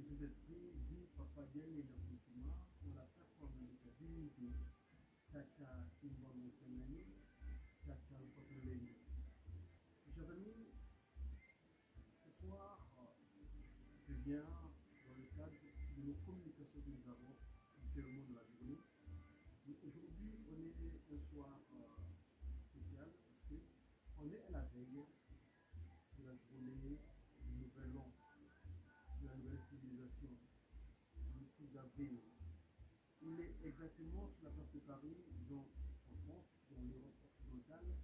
Saint-Esprit dit Papa Diane et l'Aboutuma, on la personne de sa divinité, Tata Kimbon Kenani, Tata Potelene. Chers amis, ce soir, je viens dans le cadre de nos communications que nous avons tout au long de la journée. Aujourd'hui, on est un soir spécial parce qu'on est à la veille de la journée du Nouvel An, de la nouvelle civilisation, du 6 avril. Il est exactement sur la place de Paris, disons en France, dans l'Europe occidentale,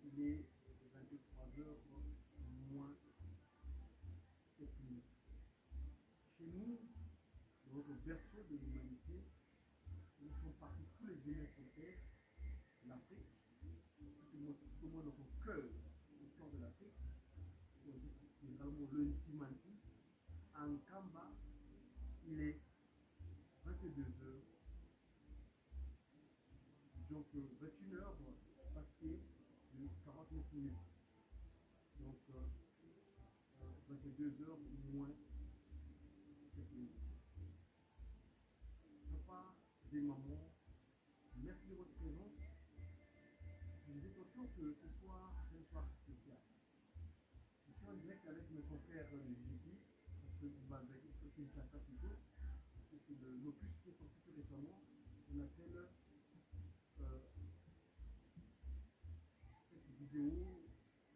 il est 23h moins 7 minutes. Chez nous, dans notre berceau de l'humanité, nous sommes partis tous les humains sur Terre, l'Afrique, tout le monde dans son cœur, au cœur de l'Afrique, on dit généralement le Timanti, en Kamba, il est 22h, donc 21h passées de 49 minutes, donc 22h moins 7 minutes. Papa et maman, merci de votre présence. Je disais tantôt que ce soir, c'est un soir spécial. Je suis en direct avec mes confrères de JP, parce que malgré tout, c'est une classe plutôt, parce que c'est l'opus qui est sorti tout récemment, on appelle cette vidéo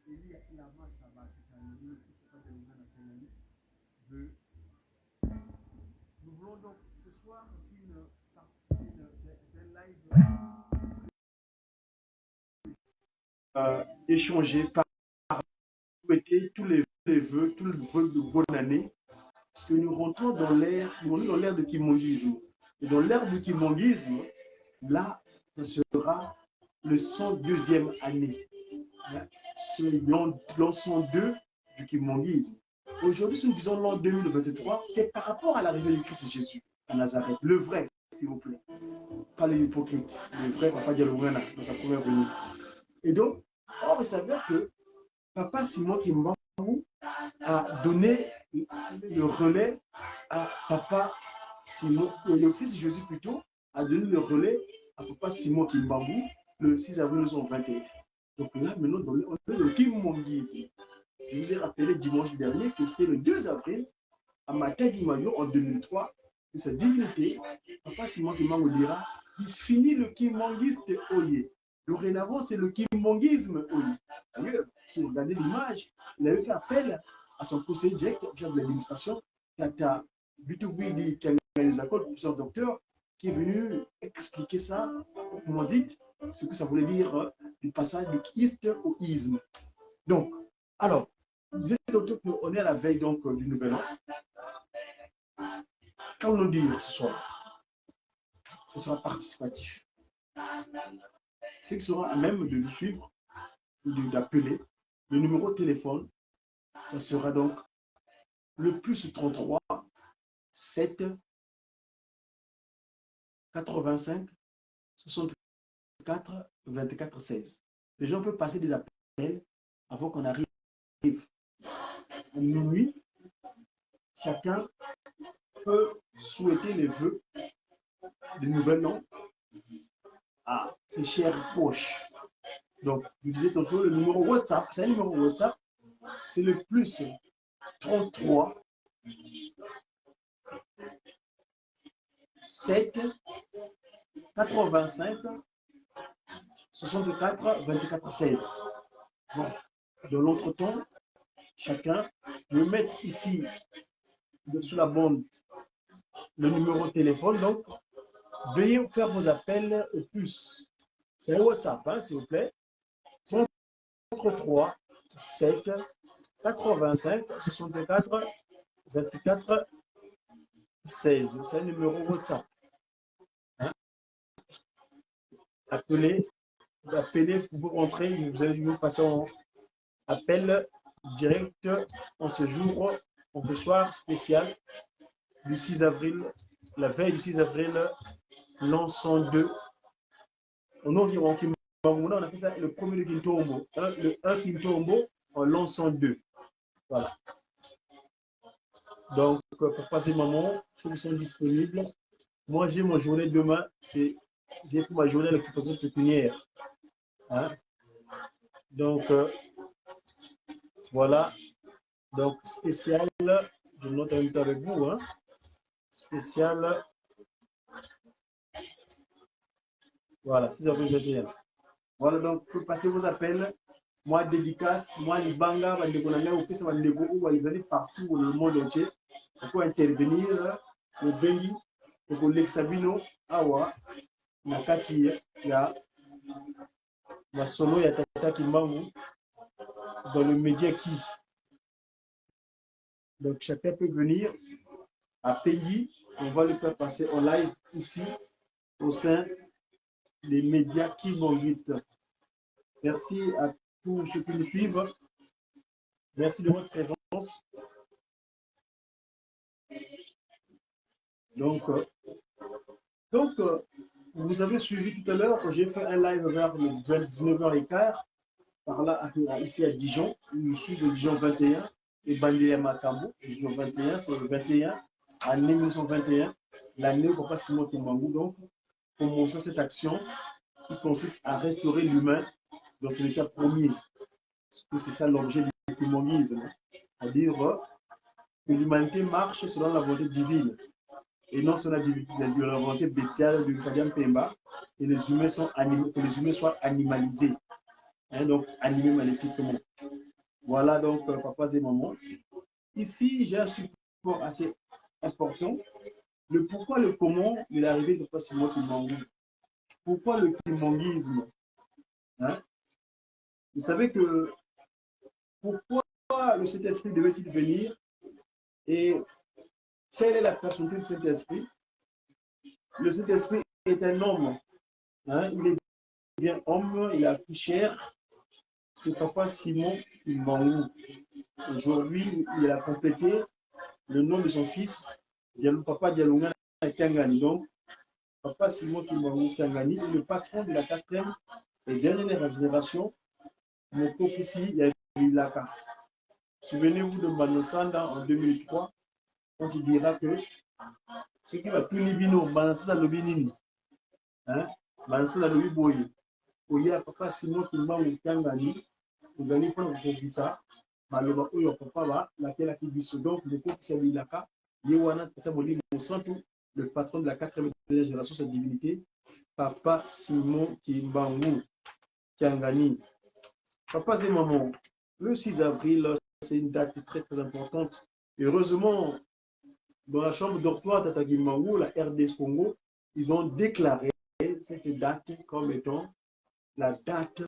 Eli Lama Sabatikani, le fils de Fabien de. Nous voulons donc ce soir, c'est un live échanger, souhaiter tous les vœux, tous les vœux de bonne année, parce que nous rentrons dans l'ère de Kimongisme. Et dans l'ère du Kimongisme, là, ce sera le 102e année. C'est l'an 102 du Kimongisme. Aujourd'hui, si nous disons l'an 2023, c'est par rapport à l'arrivée du Christ Jésus à Nazareth. Le vrai, s'il vous plaît. Pas l'hypocrite. Le vrai Papa Dialoguena dans sa première venue. Et donc, or, il s'avère que Papa Simon Kimbangou a donné le relais à Papa Simon, le Christ Jésus plutôt, a donné le relais à Papa Simon Kimbangou le 6 avril 1921. Donc là, maintenant, on est le Kimongisme. Je vous ai rappelé dimanche dernier que c'était le 2 avril, à Matadi Mayo en 2003, que sa divinité, Papa Simon Kimbangou dira, il finit le Kimongiste Oye. Dorénavant, c'est le Kimongisme Oye. D'ailleurs, si vous regardez l'image, il avait fait appel à son conseiller directeur de l'administration, Tata Bitouvidi Kanganizakol, professeur docteur, qui est venu expliquer ça, comment dites, ce que ça voulait dire du passage du Christ au isme. Donc, alors, vous êtes qu'on est à la veille donc du Nouvel An. Qu'allons-nous dire ce soir? Ce sera participatif. Ce qui sera à même de nous suivre, d'appeler, le numéro de téléphone, ça sera donc le plus 33 7 85 64 24 16. Les gens peuvent passer des appels avant qu'on arrive à minuit. Chacun peut souhaiter les vœux de Nouvel An à ses chers proches. Donc, je disais tantôt, le numéro WhatsApp, c'est un numéro WhatsApp, c'est le plus 33 7 85 64 24 16. Bon, dans l'entretemps, chacun, je vais mettre ici sur la bande le numéro de téléphone. Donc, veuillez faire vos appels au plus. C'est un WhatsApp, hein, s'il vous plaît. 33 7 85 64 24 16. C'est un numéro WhatsApp. Hein? Appelez, vous rentrez, vous allez vous passer en appel direct en ce jour, en ce soir spécial du 6 avril, la veille du 6 avril, l'an 102. Au nom du on appelle ça le premier Kintombo, le 1 Kintombo en l'an 102. Voilà. Donc, papas et maman, ceux qui sont disponibles. Moi, j'ai mon journée demain, j'ai pour ma journée l'occupation pécuniaire. Hein? Donc, voilà. Donc, spécial, je note en même temps avec vous. Hein? Spécial, voilà, 6h21. Voilà, donc, pour passer vos appels. Moi, dédicace, moi, les bangas, les Gondanais, ou les Bandego, ou les allez partout dans le monde entier pour intervenir au Bengi, au Lexabino, Awa, Nakati, ya solo, ya Tata Kimbangu, dans le média qui. Donc, chacun peut venir à Peggy, on va le faire passer en live ici, au sein des médias kimbanguistes. Merci à tous ceux qui nous suivent. Merci de votre présence. Donc, vous avez suivi tout à l'heure, j'ai fait un live vers le 19h15, par là, ici à Dijon. Je suis de Dijon 21 et Bandéa Makambo. Dijon 21, c'est le 21, année 1921, l'année où Papa Simon Kimbangu, donc, commencer cette action qui consiste à restaurer l'humain dans son état premier. C'est ça l'objet du kimbanguisme, c'est-à-dire que l'humanité marche selon la volonté divine et non selon la volonté bestiale du Kadiam Pemba, et les humains sont animés, que les humains soient animalisés, hein, donc animés maléfiquement. Voilà donc papas et mamans. Ici, j'ai un support assez important. Le pourquoi, le comment de l'arrivée de Papa Simon Kimbangu. Pourquoi le kimbanguisme, hein? Vous savez que pourquoi le Saint-Esprit devait-il venir et quelle est la personnalité de Saint-Esprit? Le Saint-Esprit est un homme, hein? Il est bien homme, il a pris chair. C'est Papa Simon Kimbangu. Aujourd'hui, il a complété le nom de son fils, Papa Dialunga Kiangani. Donc, Papa Simon Kimbangu Kiangani est le patron de la 4e et dernière génération. Moko Kisi Yabilaka. Souvenez-vous de Manosanda en 2003, quand il dira que ce qui va tout libino, Manosanda Lobinini, hein, Manosanda Lobiboye, Oya Papa Simon Kimbangu Kiangani, vous allez prendre pour ça. Maloba oyo papa ba laquelle qui biso donc le couple Sabilaka Yewana Tata Molimo Santu, le patron de la 4e génération de cette divinité, Papa Simon Kimbangu Kiangani. Papas et mamans, le 6 avril, c'est une date très très importante. Heureusement, dans la chambre dortoir Tata Kimbangu, la RDS Congo, ils ont déclaré cette date comme étant la date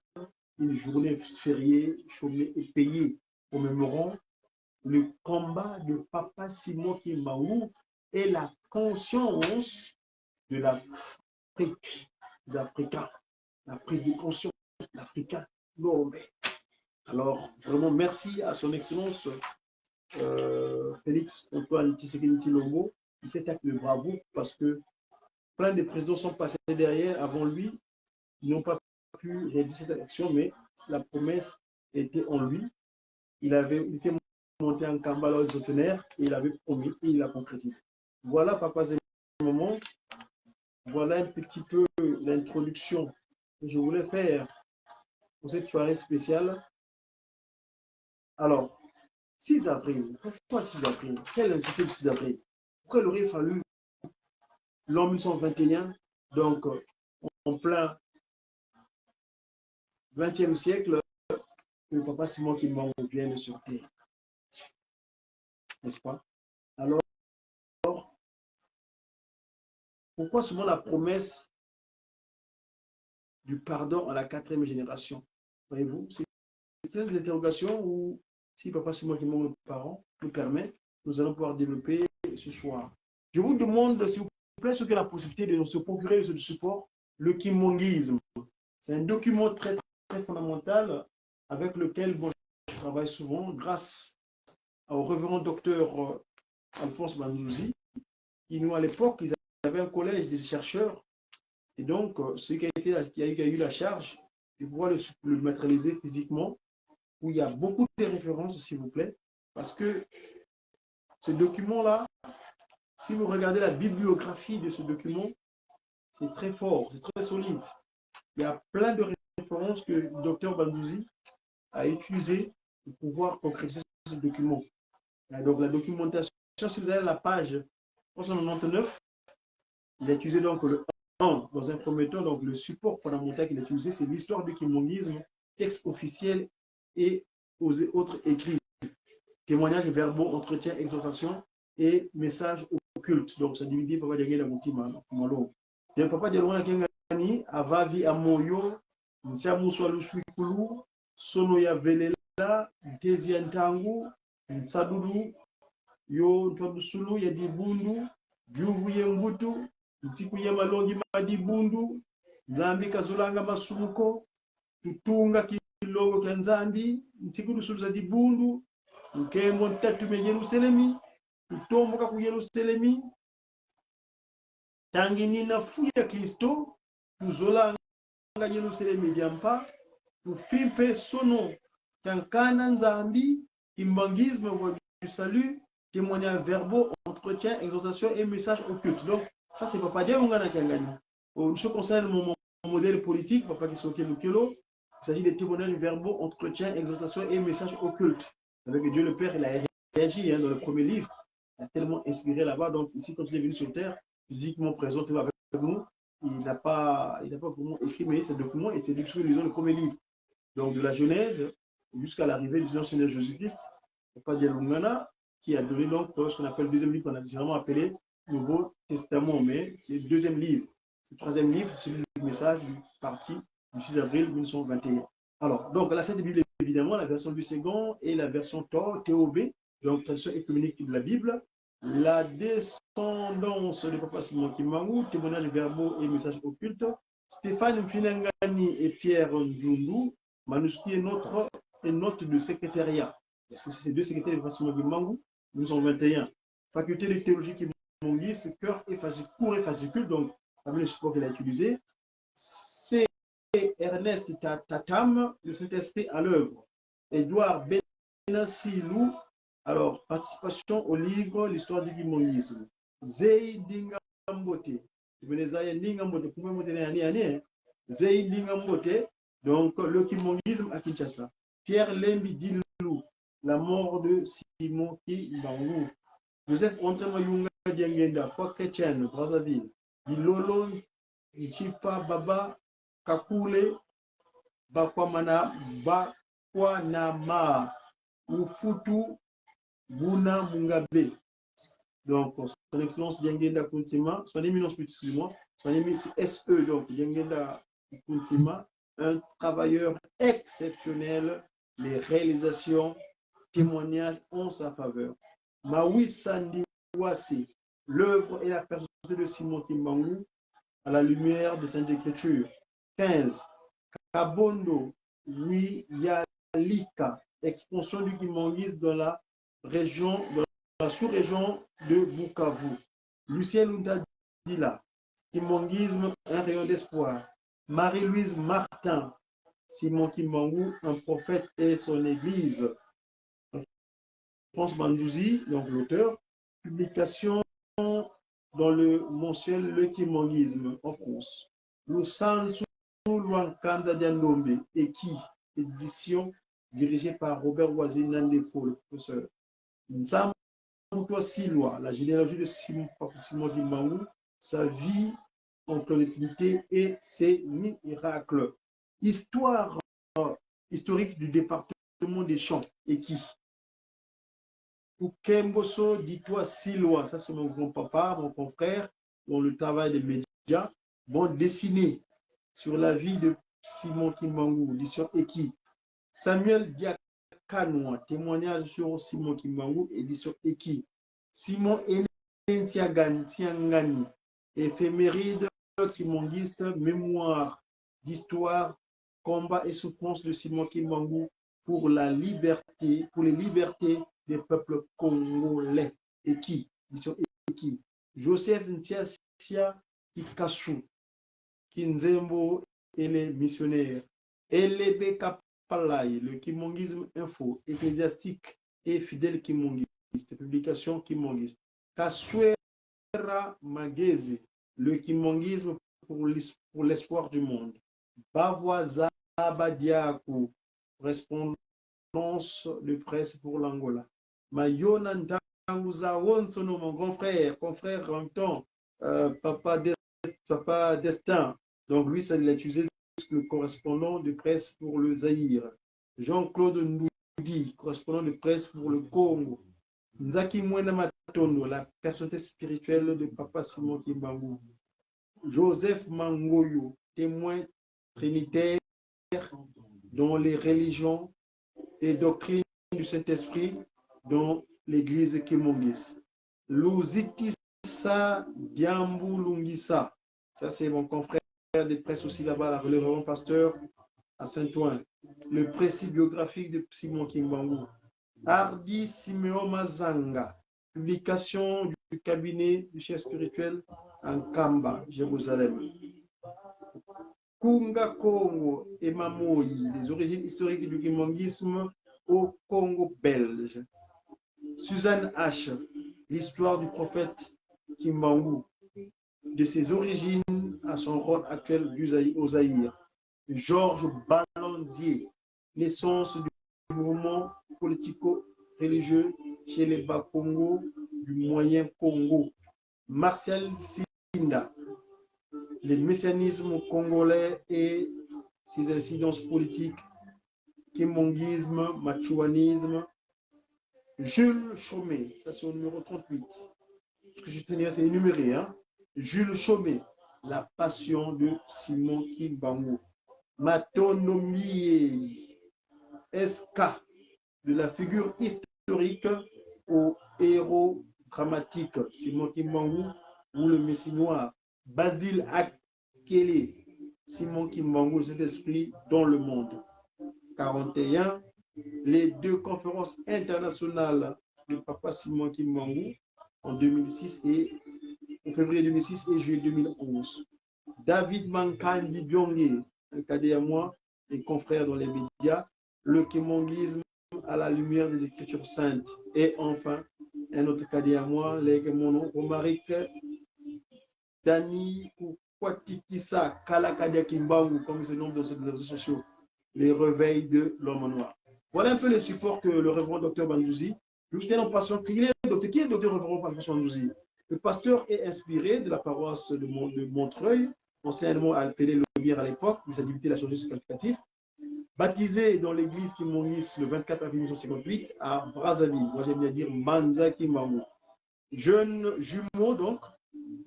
d'une journée fériée, chômée et payée, commémorant le combat de Papa Simon Kimbangu et la conscience de l'Afrique, des Africains, la prise de conscience de l'Africain. Non, mais alors, vraiment, merci à son Excellence Félix Antoine Tshisekedi Tshilombo de cet acte de bravoure, parce que plein de présidents sont passés derrière avant lui, ils n'ont pas pu réaliser cette action, mais la promesse était en lui. Il était monté en combat lors des centenaires et il avait promis et il a concrétisé. Voilà, papas et mamans, voilà un petit peu l'introduction que je voulais faire pour cette soirée spéciale. Alors, 6 avril, pourquoi 6 avril? Quelle incité le 6 avril? Pourquoi il aurait fallu l'an 1921, donc en plein 20e siècle, que Papa Simon Kimbangu vienne sur terre? N'est-ce pas? Alors, pourquoi seulement la promesse du pardon à la 4e génération? Voyez-vous, c'est plein d'interrogations où, si Papa Simon Kimbangu, nos parents, nous permet, nous allons pouvoir développer ce soir. Je vous demande, s'il vous plaît, ceux qui ont la possibilité de se procurer ce support, le kimbanguisme. C'est un document très, très fondamental avec lequel je travaille souvent grâce au révérend docteur Alphonse Banzouzi, qui nous, à l'époque, ils avaient un collège des chercheurs. Et donc, celui qui a eu la charge de pouvoir le matérialiser physiquement, où il y a beaucoup de références, s'il vous plaît, parce que Ce document-là, si vous regardez la bibliographie de ce document, c'est très fort, c'est très solide. Il y a plein de références que le docteur Bandouzi a utilisées pour pouvoir concrétiser ce document. Donc, la documentation, si vous avez la page 399, il a utilisé donc le 1 dans un premier temps. Donc, le support fondamental qu'il a utilisé, c'est l'histoire du kimongisme, texte officiel et autres écrits, témoignages verbaux, entretiens, exhortations et messages occultes. Donc, ça divise Papa Diangé la Moutima. Donc, Papa Diangé Kengani, Avavi Amoyo, Nsiamuswa Luswikulu, Sono ya Velela, Ntezi ya Ntangu, Nsadudu, yo Ntwadusulu ya Dibundu, Byuvu ye Mvutu, Ntsiku ye Malongi Madibundu, Nzambi Kazulanga Masumuko, Tutunga Kilongo kya Nzambi, Ntsiku Dusulu za Dibundu, Nkembo Ntatume Yerusalemi, Tutomboka ku Yerusalemi, Tangini na fuya Kristo, Tuzolanga Yerusalemi Diampa, Tufimpe Sono, Kankana Nzambi, Kimbangisme, voie du salut, témoignages verbaux, entretiens, exhortations et messages occultes. Donc, ça, c'est Papa Diangé qui a gagné. Ce qui concerne mon modèle politique, Papa Kisoke Lukelo, il s'agit des témoignages verbaux, entretiens, exhortations et messages occultes. Avec Dieu le Père, il a réagi dans le premier livre. Il a tellement inspiré là-bas. Donc, ici, quand il est venu sur Terre, physiquement présent avec nous, il n'a pas vraiment écrit, mais ce document, et c'est lui qui lisons le premier livre. Donc, de la Genèse jusqu'à l'arrivée du Seigneur Jésus-Christ, Papa Diangé, qui a donné donc ce qu'on appelle le deuxième livre, qu'on a généralement appelé Nouveau Testament, mais c'est le deuxième livre. Ce troisième livre, c'est celui du message du parti du 6 avril 1921. Alors, donc, la Sainte Bible, évidemment, la version du second et la version TOB, donc traduction écuménique de la Bible, la descendance de Papa Simon Kimbangu, témoignages verbaux et messages occultes, Stéphane Mfinangani et Pierre Njundu, manuscrit et notes de secrétariat. Parce que c'est ces deux secrétaires de Papa Simon Kimbangu, 1921. Faculté de théologie Kimongis, cœur et fascicule, cours et fascicule, donc avec le support qu'il a utilisé. C'est Ernest Tatam, le Saint-Esprit à l'œuvre. Édouard Benassilou, alors participation au livre L'histoire du kimongisme. Zei Dingambote, Zei Dingambote, donc le kimongisme à Kinshasa. Pierre Lembi Dilou, la mort de Simon Kimbangu. Joseph André Mayunga Diangenda, foi chrétienne, Brazzaville. Bilolo Nchipa Baba Kakule Bakwanama Ufutu Buna Mungabe. Donc, son excellence Diangenda Kuntima, son éminence, excusez-moi, son éminence SE, donc Diangenda Kuntima, un travailleur exceptionnel, les réalisations, témoignages en sa faveur. Maui Sandiwasi, l'œuvre et la personnalité de Simon Kimbangu à la lumière des Saintes Écritures. 15. Kabondo Wiyalika, expansion du kimongisme dans la région, dans la sous-région de Bukavu. Lucien Luntadila, kimongisme, un rayon d'espoir. Marie-Louise Martin, Simon Kimbangu, un prophète et son église. France Bandouzi, donc l'auteur, publication dans le mensuel Le Kimongisme en France. Lusansu Luankanda Diandombe, Eki, édition dirigée par Robert Wazinandefo, le professeur. Nsamutwa Silwa, la généalogie de Simon Kimbangu, sa vie en clandestinité et ses miracles. Histoire historique du département des Champs, Eki. Ukemboso, dis-toi Silwa, ça c'est mon grand-papa, mon confrère, dans le travail des médias, bande dessinée sur la vie de Simon Kimbangu, édition Eki. Samuel Diakanoa, témoignage sur Simon Kimbangu, édition Eki. Simon Tiangani, éphéméride kimongiste, mémoire d'histoire, combat et souffrance de Simon Kimbangu pour la liberté, pour les libertés des peuples congolais. Eki, édition Eki. Joseph Ntiasia Kikachu, Kinzembo et les missionnaires. Elebe Kapalai, le kimongisme info, ecclésiastique et fidèle kimongi. publication kimonguiste. Kaswera Magezi, le kimonguisme pour l'espoir du monde. Bavoisa Badiakou, correspondance de presse pour l'Angola. Mayona Ntangouza Wonsono, mon grand frère, confrère en même temps, Papa Destin. Donc lui, ça l'a utilisé le correspondant de presse pour le Zaïre. Jean-Claude Ndoudi, correspondant de presse pour le Congo. Nzaki Mwena Matondo, la personnalité spirituelle de Papa Simon Kimbangu. Joseph Mangoyo, témoin trinitaire dans les religions et doctrines du Saint-Esprit dans l'église Kimongis. Luzitisa Diambu Lungisa, ça c'est mon confrère des presses aussi là-bas, le révérend pasteur à Saint-Ouen. Le précis biographique de Simon Kimbangu. Hardi Siméon Mazanga, publication du cabinet du chef spirituel en Kamba, Jérusalem. Kunga Congo et Mamoyi, les origines historiques du kimonguisme au Congo belge. Suzanne H, l'histoire du prophète Kimbangu, de ses origines à son rôle actuel au Zaïre. Georges Ballandier, naissance du mouvement politico-religieux chez les Bas-Congo du Moyen Congo. Martial Sinda, le messianisme congolais et ses incidences politiques, kimonguisme, machouanisme. Jules Chaumet, ça c'est au numéro 38. Ce que je tenais, c'est énuméré. Hein? Jules Chaumet, la passion de Simon Kimbangu. Matonomie SK, de la figure historique au héros dramatique Simon Kimbangu ou le Messie noir. Basile Akele, Simon Kimbangu, cet esprit dans le monde. 41, les deux conférences internationales de Papa Simon Kimbangu en 2006 et en février 2006 et juillet 2011. David Mankandi Byongé, un cadet à moi et confrère dans les médias, le kimonguisme à la lumière des Écritures saintes. Et enfin, un autre cadet à moi, mon Romaric Dani Kwatikisa Kalakadia Kimbangu, comme il se nomme dans les réseaux sociaux, les réveils de l'homme noir. Voilà un peu les supports que le révérend docteur Bandouzi. Je vous tiens en passant, qui est le docteur révérend Bandouzi? Le pasteur est inspiré de la paroisse de Montreuil, anciennement appelé Lumière à l'époque, mais sa divinité l'a changé sur qualificatif. Baptisé dans l'église kimonguiste le 24 avril 1958 à Brazzaville. Moi j'aime bien dire Manza Kimbangu. Jeune jumeau donc,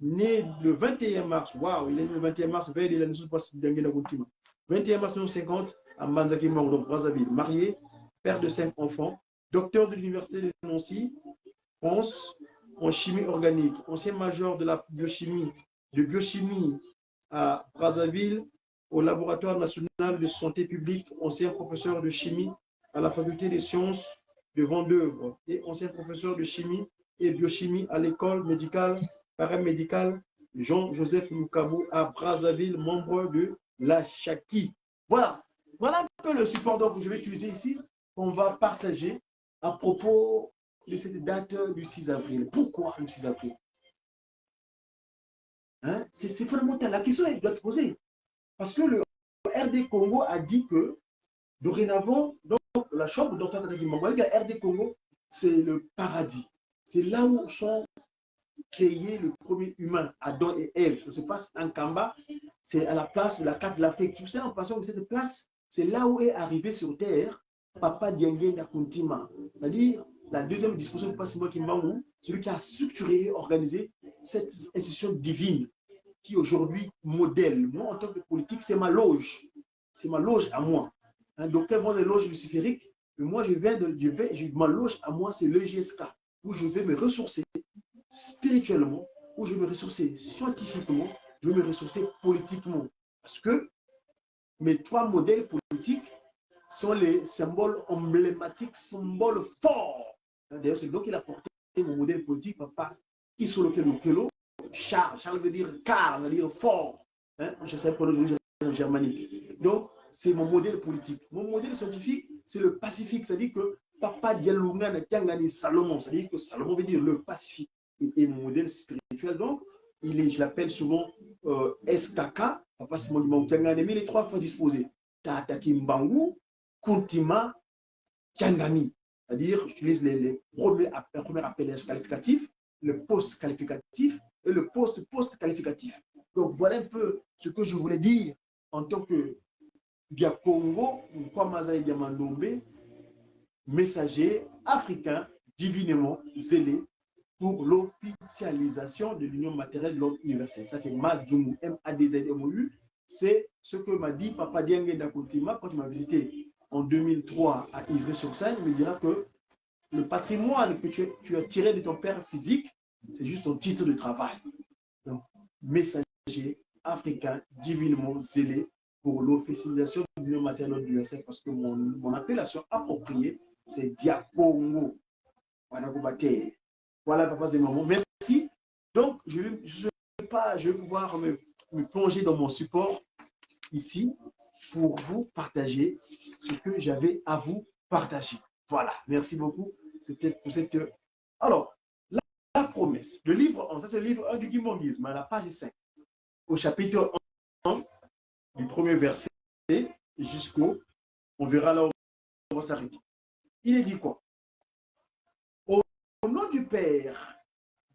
né le 21 mars, waouh, il est né le 21 mars, veille de l'année 21 mars 1950 à Manza Kimbangu, donc Brazzaville. Marié, père de 5 enfants, docteur de l'université de Nancy, France, en chimie organique, ancien major de la biochimie, à Brazzaville, au laboratoire national de santé publique, ancien professeur de chimie à la faculté des sciences de Vendeuvre et ancien professeur de chimie et biochimie à l'école médicale paramédicale Jean-Joseph Lukabu à Brazzaville, membre de la Chaki. Voilà, voilà un peu le support que je vais utiliser ici, qu'on va partager à propos de cette date du 6 avril. Pourquoi le 6 avril? Hein? C'est fondamental. La question elle doit être posée. Parce que le RD Congo a dit que dorénavant, donc, la chambre d'entente de la RD Congo, c'est le paradis. C'est là où sont créés le premier humain, Adam et Ève. Ça se passe en Kamba, c'est à la place de la carte de l'Afrique. Tout ça, en passant que cette place, c'est là où est arrivé sur Terre Papa Diengé Nakuntima. C'est-à-dire la deuxième disposition de Papa Simon Kimbangu, celui qui a structuré et organisé cette institution divine qui aujourd'hui modèle. Moi, en tant que politique, c'est ma loge. C'est ma loge à moi. Hein, donc, elles vont des loges lucifériques. Mais moi, ma loge à moi, c'est l'EGSK, où je vais me ressourcer spirituellement, où je vais me ressourcer scientifiquement, je vais me ressourcer politiquement. Parce que mes 3 modèles politiques sont les symboles emblématiques, symboles forts. D'ailleurs, c'est donc il a porté mon modèle politique, papa, qui sont le Kelo. Charles veut dire car, veut dire fort. Hein? Je sais pas aujourd'hui en germanique. Donc, c'est mon modèle politique. Mon modèle scientifique, c'est le pacifique. C'est-à-dire que Papa Dialunga Tiangani Salomon, c'est-à-dire que Salomon veut dire le pacifique et modèle spirituel. Donc, je l'appelle souvent SKK, Papa Simon Tiangani, mais les trois fois disposés. Tata Kimbangu, Kuntima, Tiangani. C'est-à-dire, j'utilise les premiers appellations qualificatifs, le post-qualificatif et le post-post-qualificatif. Donc, voilà un peu ce que je voulais dire en tant que Biakongo, ou Kwamazaï Diamandombe, messager africain divinement zélé pour l'officialisation de l'union matérielle de l'ordre universel. Ça, c'est Madjoumou, M-A-D-Z-M-O-U. C'est ce que m'a dit Papa Diangue Dakotima quand il m'a visité en 2003 à Ivry-sur-Seine. Il me dira que le patrimoine que tu as tiré de ton père physique, c'est juste ton titre de travail. Donc, messager africain divinement zélé pour l'officialisation de l'union matérielle de l'ordre universel, parce que mon appellation appropriée, c'est Diakongo. Voilà, papa, c'est maman. Merci. Donc, je vais pouvoir me plonger dans mon support ici pour vous partager ce que j'avais à vous partager. Voilà, merci beaucoup. C'était pour cette. Alors, la promesse. Le livre, ça c'est le livre 1 du Kimongisme, à la page 5, au chapitre 1, du premier verset jusqu'au. On verra là où on va s'arrêter. Il est dit quoi? Au nom du Père,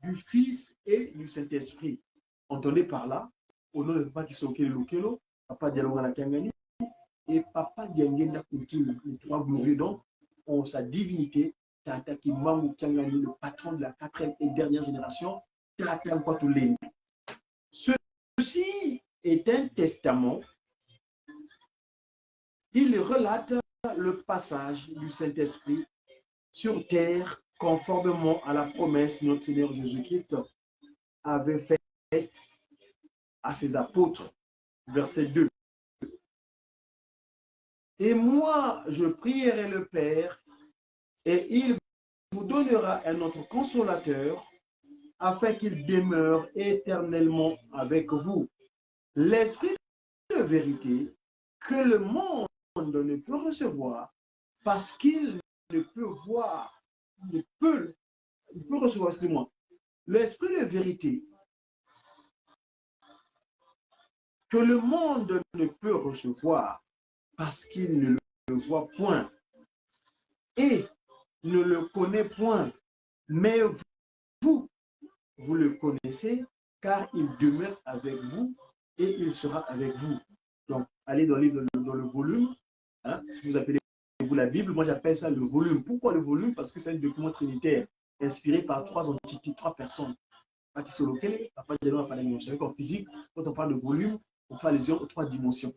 du Fils et du Saint-Esprit. Entendez par là, au nom de Papa qui sont Lokelo, Papa Dialogana Kangani et Papa Diangenda Koutine, les trois glorieux, donc, en sa divinité, Tata Kimangu Kangani, le patron de la 4e et dernière génération, Tata Nkwatuleni. Ceci est un testament. Il relate le passage du Saint-Esprit sur terre conformément à la promesse que notre Seigneur Jésus-Christ avait faite à ses apôtres. Verset 2. Et moi, je prierai le Père, et il vous donnera un autre consolateur, afin qu'il demeure éternellement avec vous. L'Esprit de vérité que le monde ne peut recevoir, parce qu'il ne peut voir, ne peut recevoir, excusez-moi, l'Esprit de vérité que le monde ne peut recevoir, parce qu'il ne le voit point et ne le connaît point. Mais vous le connaissez, car il demeure avec vous et il sera avec vous. Donc, allez dans le volume, hein, si vous appelez vous la Bible, moi j'appelle ça le volume. Pourquoi le volume? Parce que c'est un document trinitaire inspiré par trois entités, trois personnes. Qui sont locales, vous savez qu'en physique, quand on parle de volume, on fait allusion aux trois dimensions.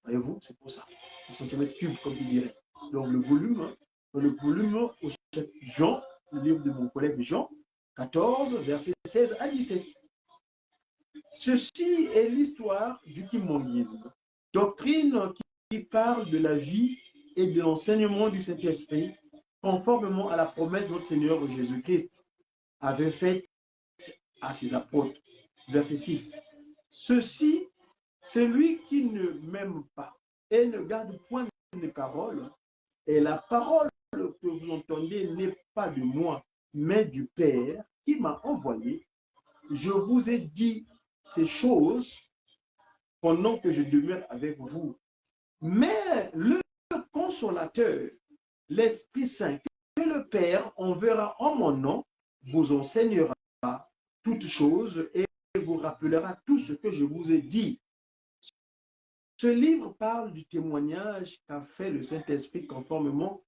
Voyez-vous, c'est pour ça. Les centimètres cubes, comme il dirait. Donc, le volume, au chapitre Jean, le livre de mon collègue Jean, 14, versets 16 à 17. Ceci est l'histoire du kimongisme, doctrine qui parle de la vie et de l'enseignement du Saint-Esprit, conformément à la promesse de notre Seigneur Jésus-Christ avait faite à ses apôtres. Verset 6. Ceci, celui qui ne m'aime pas et ne garde point mes paroles, et la parole que vous entendez n'est pas de moi, mais du Père qui m'a envoyé. Je vous ai dit ces choses pendant que je demeure avec vous. Mais le consolateur, l'Esprit Saint, que le Père enverra en mon nom, vous enseignera toutes choses et vous rappellera tout ce que je vous ai dit. Ce livre parle du témoignage qu'a fait le Saint-Esprit conformément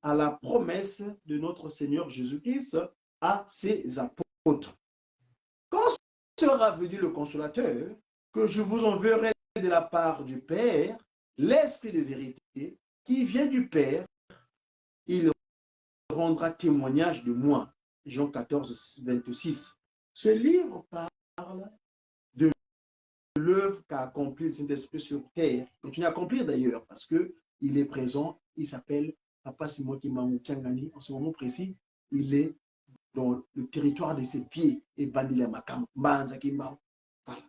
à la promesse de notre Seigneur Jésus-Christ à ses apôtres. Quand sera venu le consolateur, que je vous enverrai de la part du Père, l'Esprit de vérité, qui vient du Père, il rendra témoignage de moi. Jean 14, 26. Ce livre parle de l'œuvre qu'a accompli le Saint-Esprit sur terre. Il continue à accomplir d'ailleurs, parce qu'il est présent, il s'appelle Papa Simon Kimangou Tiangani. En ce moment précis, il est dans le territoire de ses pieds et Bandila Makam, Banza Kimbao. Voilà.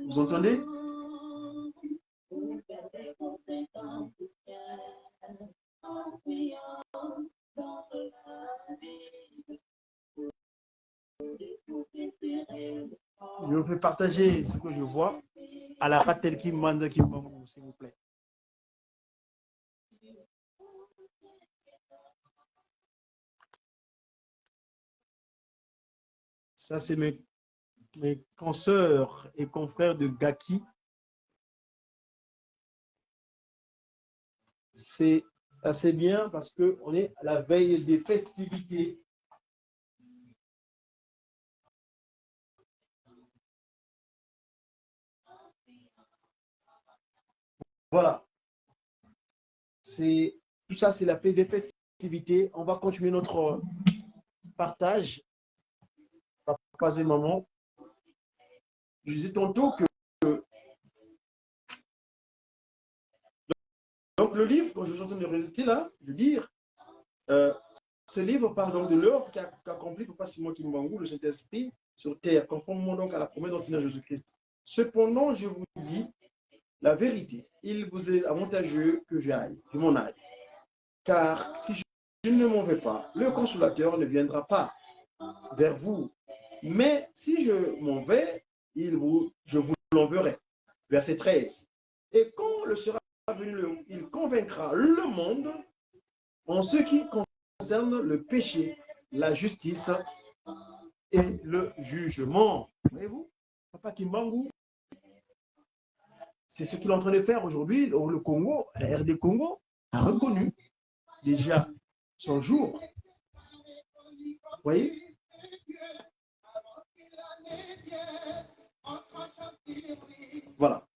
Vous entendez? Je vous fais partager ce que je vois à la Ratelki Manzaki Bambou, s'il vous plaît. Ça, c'est mes consoeurs et confrères de Gaki. C'est assez bien parce qu'on est à la veille des festivités. Voilà. Tout ça, c'est la paix des festivités. On va continuer notre partage. Papa et maman. Je disais tantôt que donc le livre, quand je suis en train de réalité là, de dire, ce livre parle donc de l'œuvre qu'a accompli Papa Simon Kimbangou, le Saint-Esprit, sur terre, conformément donc à la promesse d'enseignement de Jésus-Christ. Cependant, je vous dis la vérité, il vous est avantageux que je m'en aille. Car si je ne m'en vais pas, le consolateur ne viendra pas vers vous. Mais si je m'en vais, je vous l'enverrai. Verset 13. Et quand le sera venu, il convaincra le monde en ce qui concerne le péché, la justice et le jugement. Voyez-vous, Papa Kimbangu, c'est ce qu'il est en train de faire aujourd'hui. Le Congo, la RD Congo, a reconnu déjà son jour. Vous voyez? Voilà.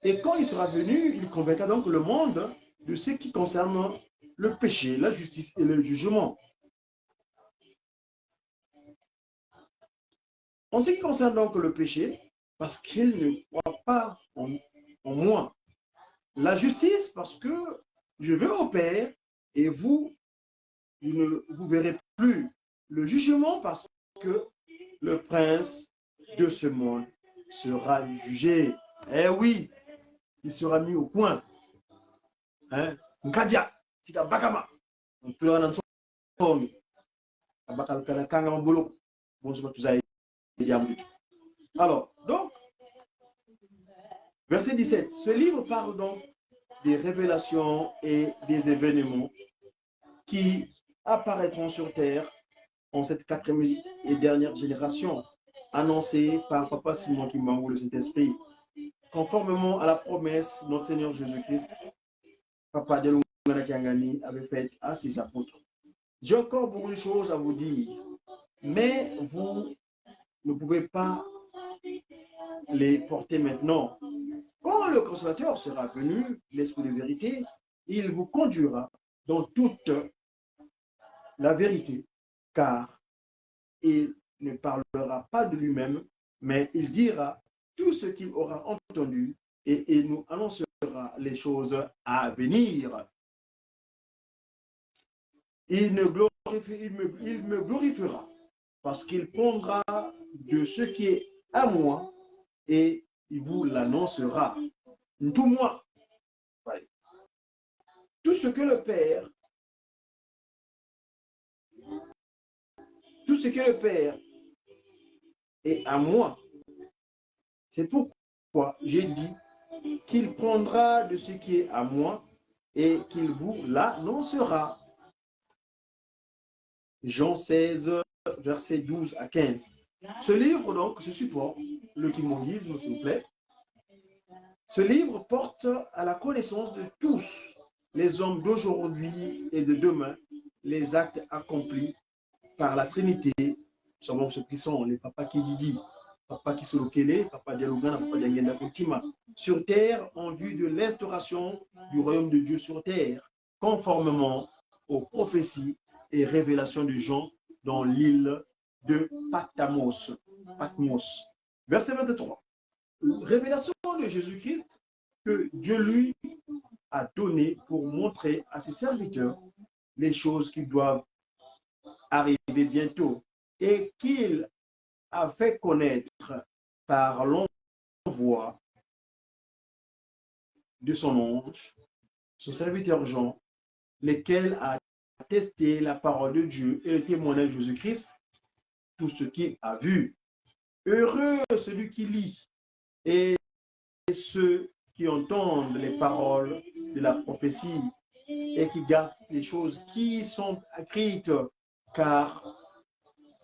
Et quand il sera venu, il convaincra donc le monde de ce qui concerne le péché, la justice et le jugement. En ce qui concerne donc le péché, parce qu'il ne croit pas en moi. La justice, parce que je vais au Père et vous ne vous verrez plus. Le jugement, parce que le prince de ce monde sera jugé. Eh oui, il sera mis au point. Hein? Nkadia, tika bakama. On pleure dans son bakal kana kanga mboloko. Bon, je vais alors, donc, verset 17. Ce livre parle donc des révélations et des événements qui apparaîtront sur terre en cette quatrième et dernière génération, annoncée par Papa Simon Kimbangu, le Saint-Esprit, conformément à la promesse de notre Seigneur Jésus-Christ. Papa Delungana Kiangani avait fait à ses apôtres. J'ai encore beaucoup de choses à vous dire, mais vous ne pouvez pas les porter maintenant. Quand le consolateur sera venu, l'Esprit de vérité, il vous conduira dans toute la vérité, car il ne parlera pas de lui-même, mais il dira tout ce qu'il aura entendu et il nous annoncera les choses à venir. Il me glorifiera parce qu'il prendra de ce qui est à moi et il vous l'annoncera. Tout moi. Tout ce que le Père est à moi. C'est pourquoi j'ai dit qu'il prendra de ce qui est à moi et qu'il vous l'annoncera. Jean 16, versets 12 à 15. Ce livre, donc, ce support, le kimongisme, s'il vous plaît, ce livre porte à la connaissance de tous les hommes d'aujourd'hui et de demain les actes accomplis par la Trinité, selon ceux qui sont les papas qui Didi, papa qui Solokele, papa Dialogana, papa Diangenda Kontima, sur terre en vue de l'instauration du royaume de Dieu sur terre, conformément aux prophéties et révélations de Jean dans l'île de Patmos. Verset 23. révélation de Jésus-Christ que Dieu lui a donné pour montrer à ses serviteurs les choses qui doivent arriver bientôt et qu'il a fait connaître par l'envoi de son ange, son serviteur Jean, lesquels a attesté la parole de Dieu et le témoignage de Jésus-Christ, tout ce qu'il a vu. Heureux celui qui lit et ceux qui entendent les paroles de la prophétie et qui gardent les choses qui sont écrites, car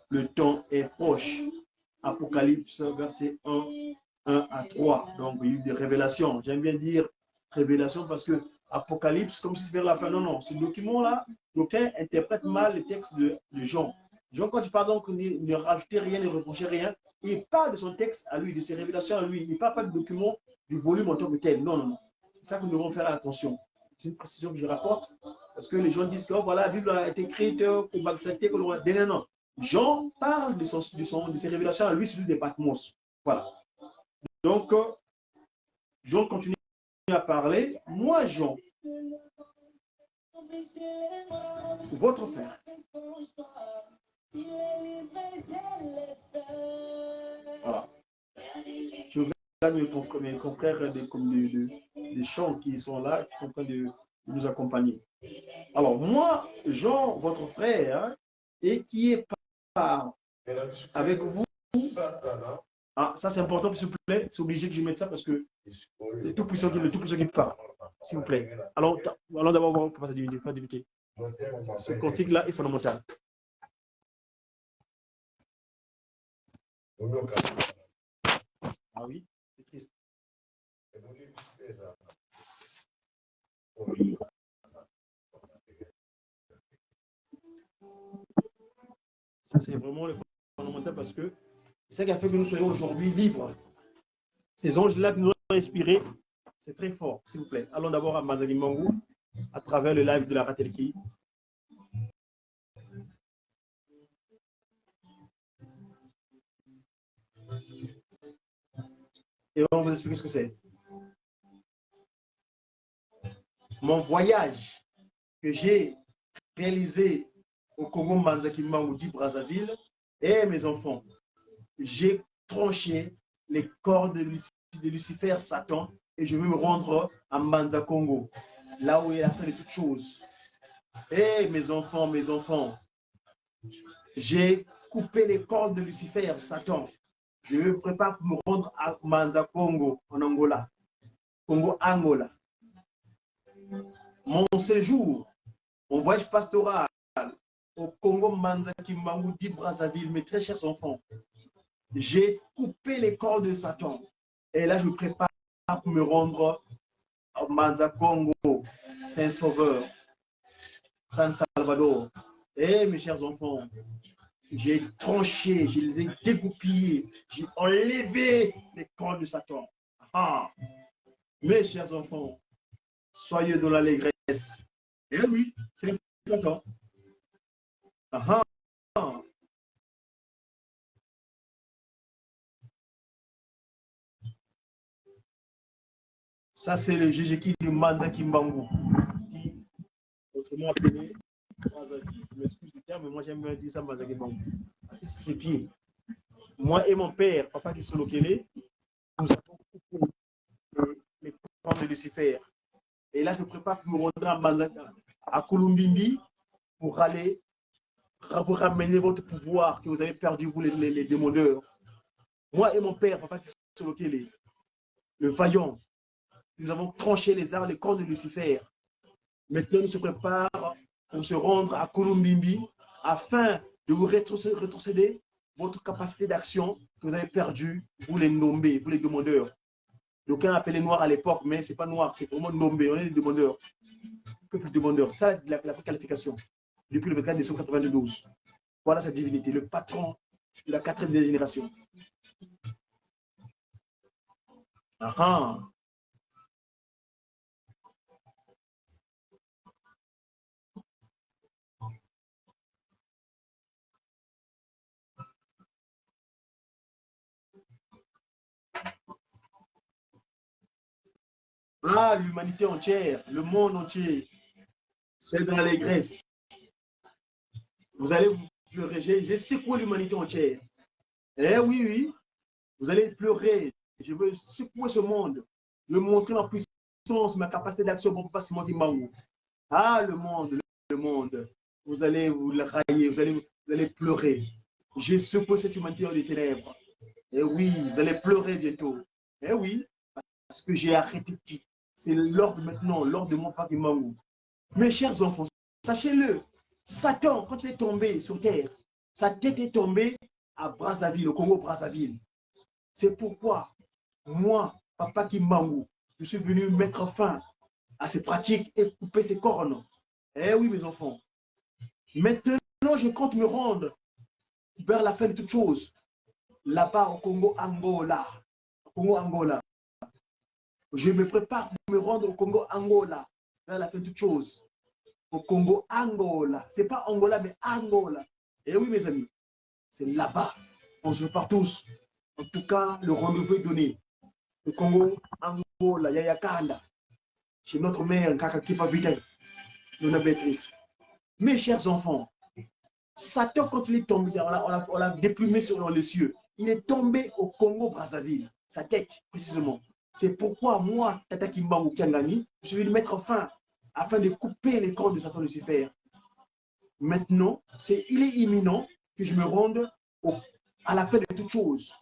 le temps est proche. Apocalypse, verset 1 à 3. Donc, il y a eu des révélations. J'aime bien dire révélation parce que Apocalypse, comme si c'était vers la fin. Non, non, ce document-là, d'aucuns interprètent mal le texte de Jean. Jean, quand il parle donc, ne rajoutez rien, ne reprochez rien, il parle de son texte à lui, de ses révélations à lui. Il ne parle pas du document, du volume en tant que tel. Non, non, non. C'est ça que nous devons faire attention. C'est une précision que je rapporte parce que les gens disent que oh, voilà, la Bible a été écrite pour accepter que l'on a. Non, non. Jean parle de ses révélations à lui, celui des Patmos. Voilà. Donc, Jean continue à parler. Moi, Jean, votre frère. Voilà. Je regarde mes confrères des chants qui sont là, qui sont en train de nous accompagner. Alors, moi, Jean, votre frère, et qui est par avec vous. Ah, ça c'est important, s'il vous plaît. C'est obligé que je mette ça parce que c'est tout puissant qui parle. S'il vous plaît. Alors, allons d'abord voir comment ça diviner. Ce cantique-là est fondamental. Ah oui, c'est triste. Ça, c'est vraiment le fondamental parce que c'est ça qui a fait que nous soyons aujourd'hui libres. Ces anges-là qui nous ont inspirés, c'est très fort, s'il vous plaît. Allons d'abord à Mazali Mangou à travers le live de la Ratelki. Et on va vous expliquer ce que c'est. Mon voyage que j'ai réalisé au Congo Manzaki Mangoudi Brazzaville et mes enfants, j'ai tranché les cordes de Lucifer, Satan, et je veux me rendre à Manza Congo, là où il a fait de toutes choses. Et mes enfants, j'ai coupé les cordes de Lucifer, Satan. Je me prépare pour me rendre à Manza Congo, en Angola. Congo, Angola. Mon séjour, mon voyage pastoral au Congo Manzaki Mangoudi Brazzaville, mes très chers enfants, j'ai coupé les cordes de Satan. Et là, je me prépare pour me rendre à Manza Congo, Saint-Sauveur, San Salvador. Et mes chers enfants, j'ai tranché, je les ai dégoupillés, j'ai enlevé les cordes de Satan. Ah, mes chers enfants, soyez dans l'allégresse. Et oui, c'est important. Ah, ah. Ça, c'est le Jéjeki de Manza Kimbangu, autrement appelé Brazzaville. Je m'excuse du terme, mais moi j'aime bien dire ça Manza Kimbangu. C'est ses pieds. Moi et mon père, Papa Kisolokele, nous avons coupé les cordes de Lucifer. Et là, je prépare pour me rendre à Manzaka, à Kolumbimbi, pour aller vous ramener votre pouvoir que vous avez perdu, vous les démodeurs. Moi et mon père, Papa Kisolokele, le vaillant, nous avons tranché les arts, les cordes de Lucifer. Maintenant, nous se préparons pour se rendre à Kolumbimbi afin de vous rétrocéder votre capacité d'action que vous avez perdue, vous les nommés, vous les demandeurs. D'aucuns appelaient noirs à l'époque, mais ce n'est pas noir, c'est vraiment nommé, on est des demandeurs. Peuple demandeur, ça la qualification depuis le 24 décembre 92. Voilà sa divinité, le patron de la 4e génération. Ah ah. Ah, l'humanité entière, le monde entier, soyez dans l'allégresse. Vous allez vous pleurer. J'ai secoué l'humanité entière. Eh oui, oui, vous allez pleurer. Je veux secouer ce monde. Je veux montrer ma puissance, ma capacité d'action pour pas Simon Kimbangu. Ah, le monde, le monde. Vous allez vous le railler, vous allez pleurer. J'ai secoué cette humanité dans les ténèbres. Eh oui, vous allez pleurer bientôt. Eh oui, parce que j'ai arrêté. C'est l'ordre maintenant, l'ordre de mon papa Kimbangu. Mes chers enfants, sachez-le, Satan, quand il est tombé sur terre, sa tête est tombée à Brazzaville, au Congo-Brazzaville. C'est pourquoi, moi, Papa Kimbangu, je suis venu mettre fin à ces pratiques et couper ces cornes. Eh oui, mes enfants. Maintenant, je compte me rendre vers la fin de toutes choses, là-bas au Congo-Angola. Congo-Angola. Je me prépare pour me rendre au Congo-Angola, vers la fin de toutes choses. Au Congo-Angola. Ce n'est pas Angola, mais Angola. Eh oui, mes amis, c'est là-bas. On se prépare tous. En tout cas, le rendez-vous est donné. Le Congo-Angola, Yayakanda. Chez notre mère, Kakakipa Vitaï, Nona Béatrice. Mes chers enfants, Satan, quand il est tombé, on l'a déplumé sur les cieux. Il est tombé au Congo-Brazzaville, sa tête, précisément. C'est pourquoi moi, Tata Kimbangu Kiangani, je vais lui mettre fin afin de couper les cordes de Satan Lucifer. Maintenant, il est imminent que je me rende à la fin de toutes choses,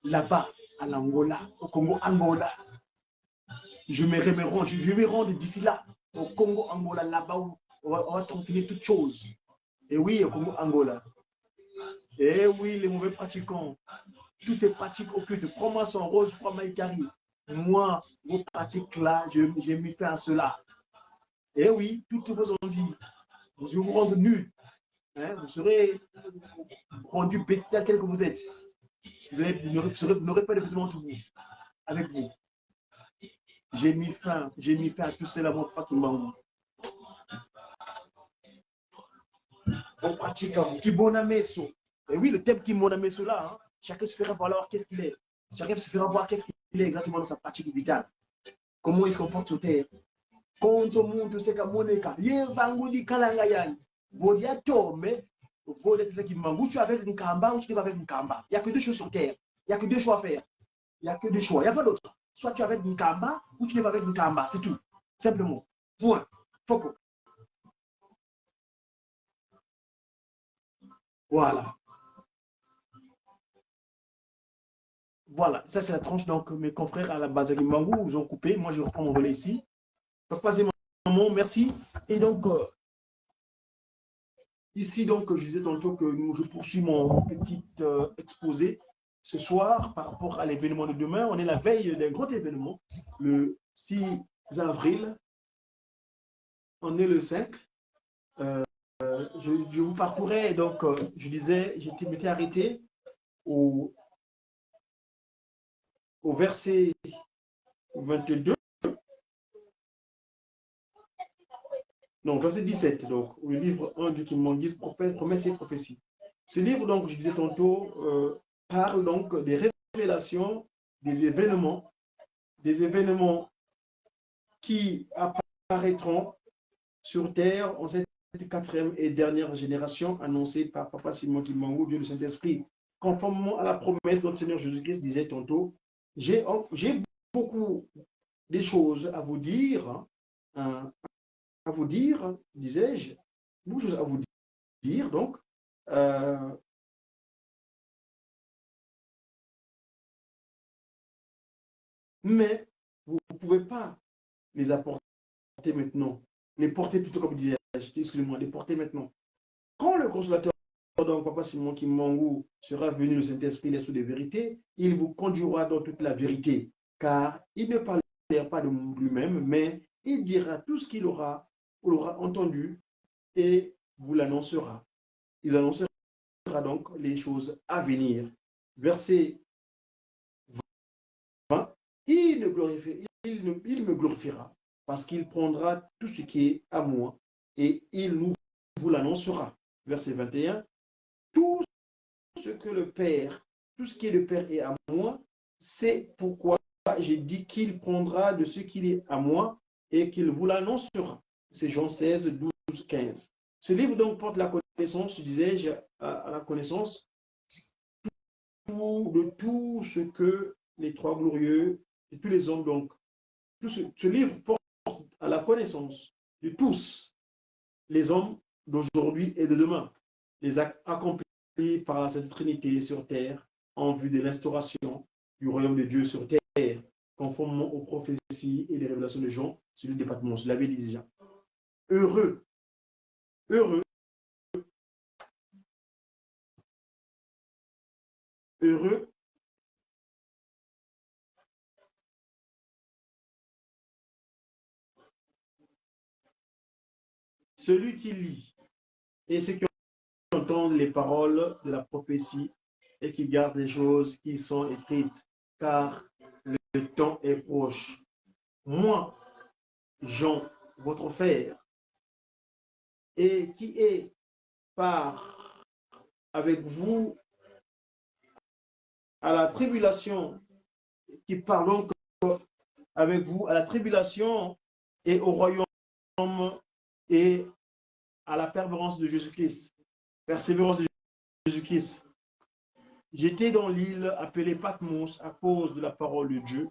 là-bas, à l'Angola, au Congo-Angola. Je me rendre d'ici là, au Congo-Angola, là-bas où on va confiner toutes choses. Et oui, au Congo-Angola. Et oui, les mauvais pratiquants, toutes ces pratiques occultes, prends-moi son rose, prends-moi Ikari. Moi, vos pratiques-là, j'ai mis fin à cela. Et oui, toutes vos envies, je vais vous rendre nus. Hein, vous serez rendu bestial tel que vous êtes. Vous n'aurez pas de vêtements entre vous, avec vous. J'ai mis fin à tout cela, mon papa Kimbangu. On pratique à vous. Kibonameso. Et oui, le thème Kibonameso là, hein, chacun se fera valoir qu'est-ce qu'il est. Chacun se fera voir qu'est-ce qu'il est exactement dans sa pratique vitale. Comment il se comporte sur terre. Quand on monte, c'est comme Moneka. Yevanguli Kalangayani. Vodia Tome. Vodia Kimbangu. Tu es avec une kamba ou tu n'es pas avec une kamba. Il n'y a que deux choses sur terre. Il n'y a que deux choix à faire. Il n'y a que deux choix. Il n'y a pas d'autre. Soit tu es avec une kamba ou tu n'es pas avec une kamba. C'est tout. Simplement. Point. Foco. Voilà. Voilà. Ça, c'est la tranche. Donc, mes confrères à la base de Mangou, ils ont coupé. Moi, je reprends mon relais ici. Papa et maman, merci. Et donc, ici, donc, je disais tantôt que je poursuis mon petit exposé ce soir par rapport à l'événement de demain. On est la veille d'un grand événement, le 6 avril. On est le 5. Je vous parcourais, donc, je disais, je m'étais arrêté au verset 22. Non, verset 17, donc, le livre 1 du Kimangis, promesses et prophéties. Ce livre, donc, je disais tantôt, parle donc des révélations, des événements qui apparaîtront sur terre en cette quatrième et dernière génération annoncée par Papa Simon Kimbangu, Dieu le Saint-Esprit. Conformément à la promesse, notre Seigneur Jésus-Christ disait tantôt, j'ai beaucoup de choses à vous dire, hein, disais-je, beaucoup de choses à vous dire, donc, mais vous ne pouvez pas les apporter maintenant, les porter plutôt comme disais-je, excusez-moi, les porter maintenant. Quand le consolateur, donc Papa Simon Kimbangu, sera venu, le Saint-Esprit, l'Esprit de vérité, il vous conduira dans toute la vérité, car il ne parlera pas de lui-même, mais il dira tout ce qu'il aura entendu et vous l'annoncera. Il annoncera donc les choses à venir. Verset 20, il me glorifiera parce qu'il prendra tout ce qui est à moi et il vous l'annoncera. Verset 21, tout ce que le Père, tout ce qui est le Père est à moi, c'est pourquoi j'ai dit qu'il prendra de ce qu'il est à moi et qu'il vous l'annoncera. C'est Jean 16, 12, 15. Ce livre donc porte la connaissance, disais-je, à la connaissance de tout ce que les trois glorieux et tous les hommes, donc, ce livre porte à la connaissance de tous les hommes d'aujourd'hui et de demain, les actes accomplis par la Sainte Trinité sur terre en vue de l'instauration du royaume de Dieu sur terre, conformément aux prophéties et les révélations de Jean, celui de Patmos. Je l'avais dit déjà. Heureux, heureux, heureux celui qui lit et ceux qui entendent les paroles de la prophétie et qui gardent les choses qui sont écrites, car le temps est proche. Moi, Jean, votre frère, et qui est part avec vous à la tribulation, qui parle avec vous à la tribulation et au royaume et à la persévérance de Jésus-Christ. Persévérance de Jésus-Christ. J'étais dans l'île appelée Patmos à cause de la parole de Dieu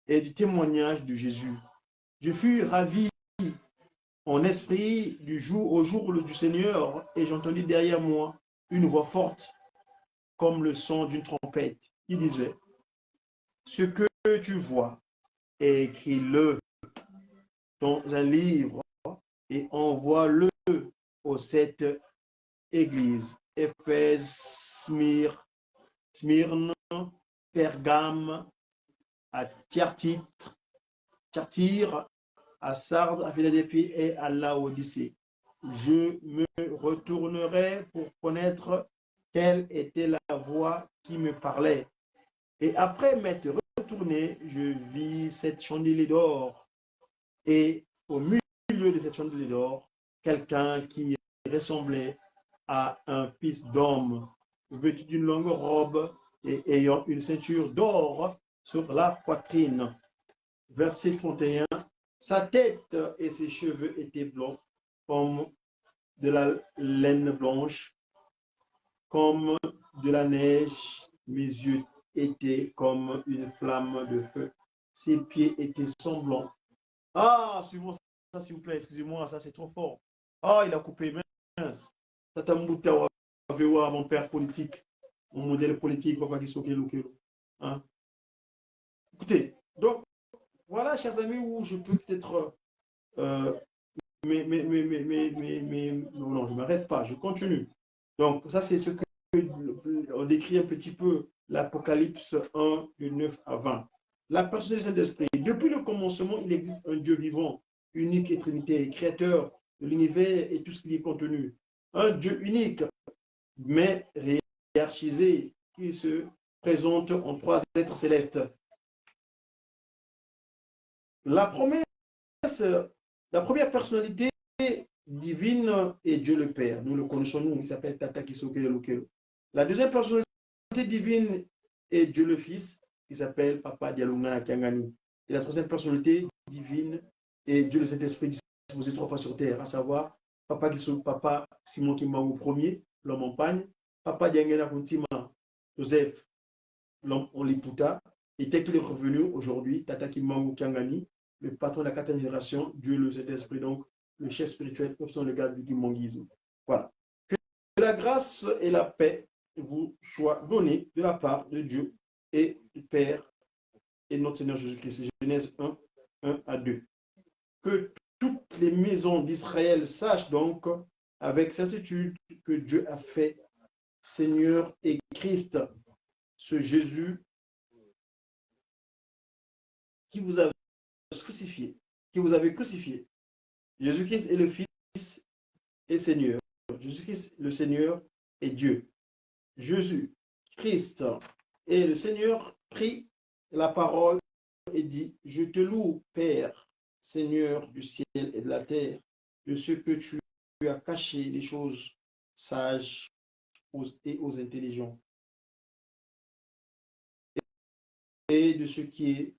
et du témoignage de Jésus. Je fus ravi en esprit au jour du Seigneur et j'entendis derrière moi une voix forte comme le son d'une trompette qui disait: ce que tu vois, écris-le dans un livre et envoie-le aux 7 églises: Éphèse, Smyrne, Pergame, à Thyatire, à Sardes, à Philadelphie et à Laodicée. Je me retournerai pour connaître quelle était la voix qui me parlait. Et après m'être retourné, je vis cette chandelier d'or. Et au milieu de cette chandelier d'or, quelqu'un qui ressemblait à un fils d'homme, vêtu d'une longue robe et ayant une ceinture d'or sur la poitrine. Verset 31. Sa tête et ses cheveux étaient blancs comme de la laine blanche, comme de la neige. Mes yeux étaient comme une flamme de feu. Ses pieds étaient semblants. Ah, suivons ça, s'il vous plaît. Excusez-moi, ça c'est trop fort. Ah, il a coupé. Mince. Ça t'a mouté à mon père politique, mon modèle politique, papa qui s'occupe de hein. Écoutez, donc, voilà, chers amis, où je peux peut-être non, je ne m'arrête pas, je continue. Donc, ça, c'est ce que on décrit un petit peu l'Apocalypse 1, de 9 à 20. La personne du Saint-Esprit. Depuis le commencement, il existe un Dieu vivant, unique et trinité, créateur de l'univers et tout ce qui y est contenu. Un Dieu unique, mais hiérarchisé, qui se présente en 3 êtres célestes. La première personnalité divine est Dieu le Père. Nous le connaissons, nous, il s'appelle Tata Kisokele Lukelo. La deuxième personnalité divine est Dieu le Fils, qui s'appelle Papa Dialunga Kiangani. Et la troisième personnalité divine est Dieu le Saint-Esprit disposé 3 fois sur terre, à savoir Papa Simon Kimbangu premier, l'homme en pagne, Papa Diangena Kuntima Joseph, l'homme en liputa, et tel qu'il est revenu aujourd'hui, Tata Kimbangu Kiangani, le patron de la 4e génération, Dieu le Saint-Esprit, donc le chef spirituel, option de gaz du kimongisme. Voilà. Que la grâce et la paix vous soient données de la part de Dieu et du Père et de notre Seigneur Jésus-Christ. Genèse 1, 1 à 2. Que toutes les maisons d'Israël sachent donc avec certitude que Dieu a fait Seigneur et Christ, ce Jésus qui vous a crucifié, qui vous avez crucifié. Jésus-Christ est le Fils et Seigneur. Jésus-Christ, le Seigneur, est Dieu. Jésus-Christ est le Seigneur, prit la parole et dit: je te loue, Père, Seigneur du ciel et de la terre, de ce que tu as caché les choses sages et aux intelligents. de ce qui est,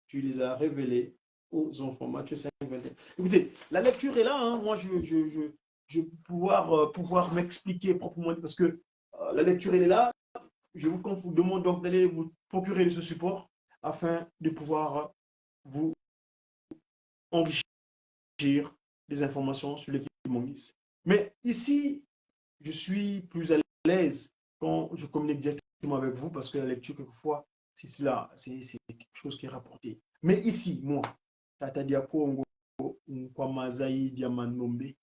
tu les as révélés aux enfants. Matthieu 5, 21. Écoutez, la lecture est là. Hein. Moi, je vais pouvoir m'expliquer proprement parce que la lecture, elle est là. Je vous demande donc d'aller vous procurer ce support afin de pouvoir vous enrichir des informations sur l'équipe Mongis. Mais ici, je suis plus à l'aise quand je communique directement avec vous parce que la lecture, quelquefois, c'est quelque chose qui est rapporté. Mais ici, moi, Tata Diako Nkwamazaï Diamanombe,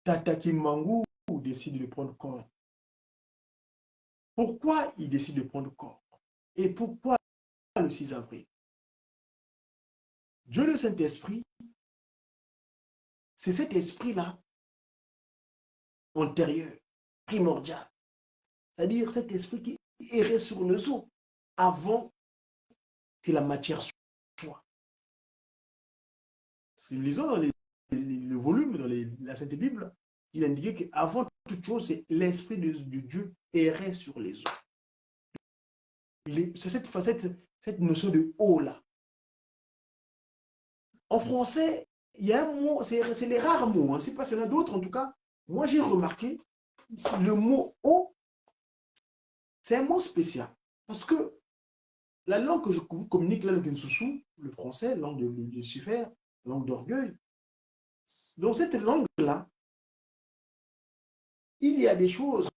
Tata Kimangou décide de prendre corps. Pourquoi il décide de prendre corps? Et pourquoi le 6 avril? Dieu le Saint-Esprit, c'est cet esprit-là antérieur, primordial. C'est-à-dire cet esprit qui errait sur les eaux avant que la matière soit. Parce que nous lisons dans le volume, dans la Sainte Bible, il indiquait qu'avant toute chose, c'est l'esprit de Dieu errait sur les eaux. C'est cette notion de eau-là. En français, il y a un mot, c'est les rares mots, hein, c'est pas s'il y en a d'autres en tout cas. Moi, j'ai remarqué, le mot eau, c'est un mot spécial. Parce que la langue que je vous communique, la langue de Nsoussou, le français, langue de Lucifer, langue d'orgueil, dans cette langue-là, il y a des choses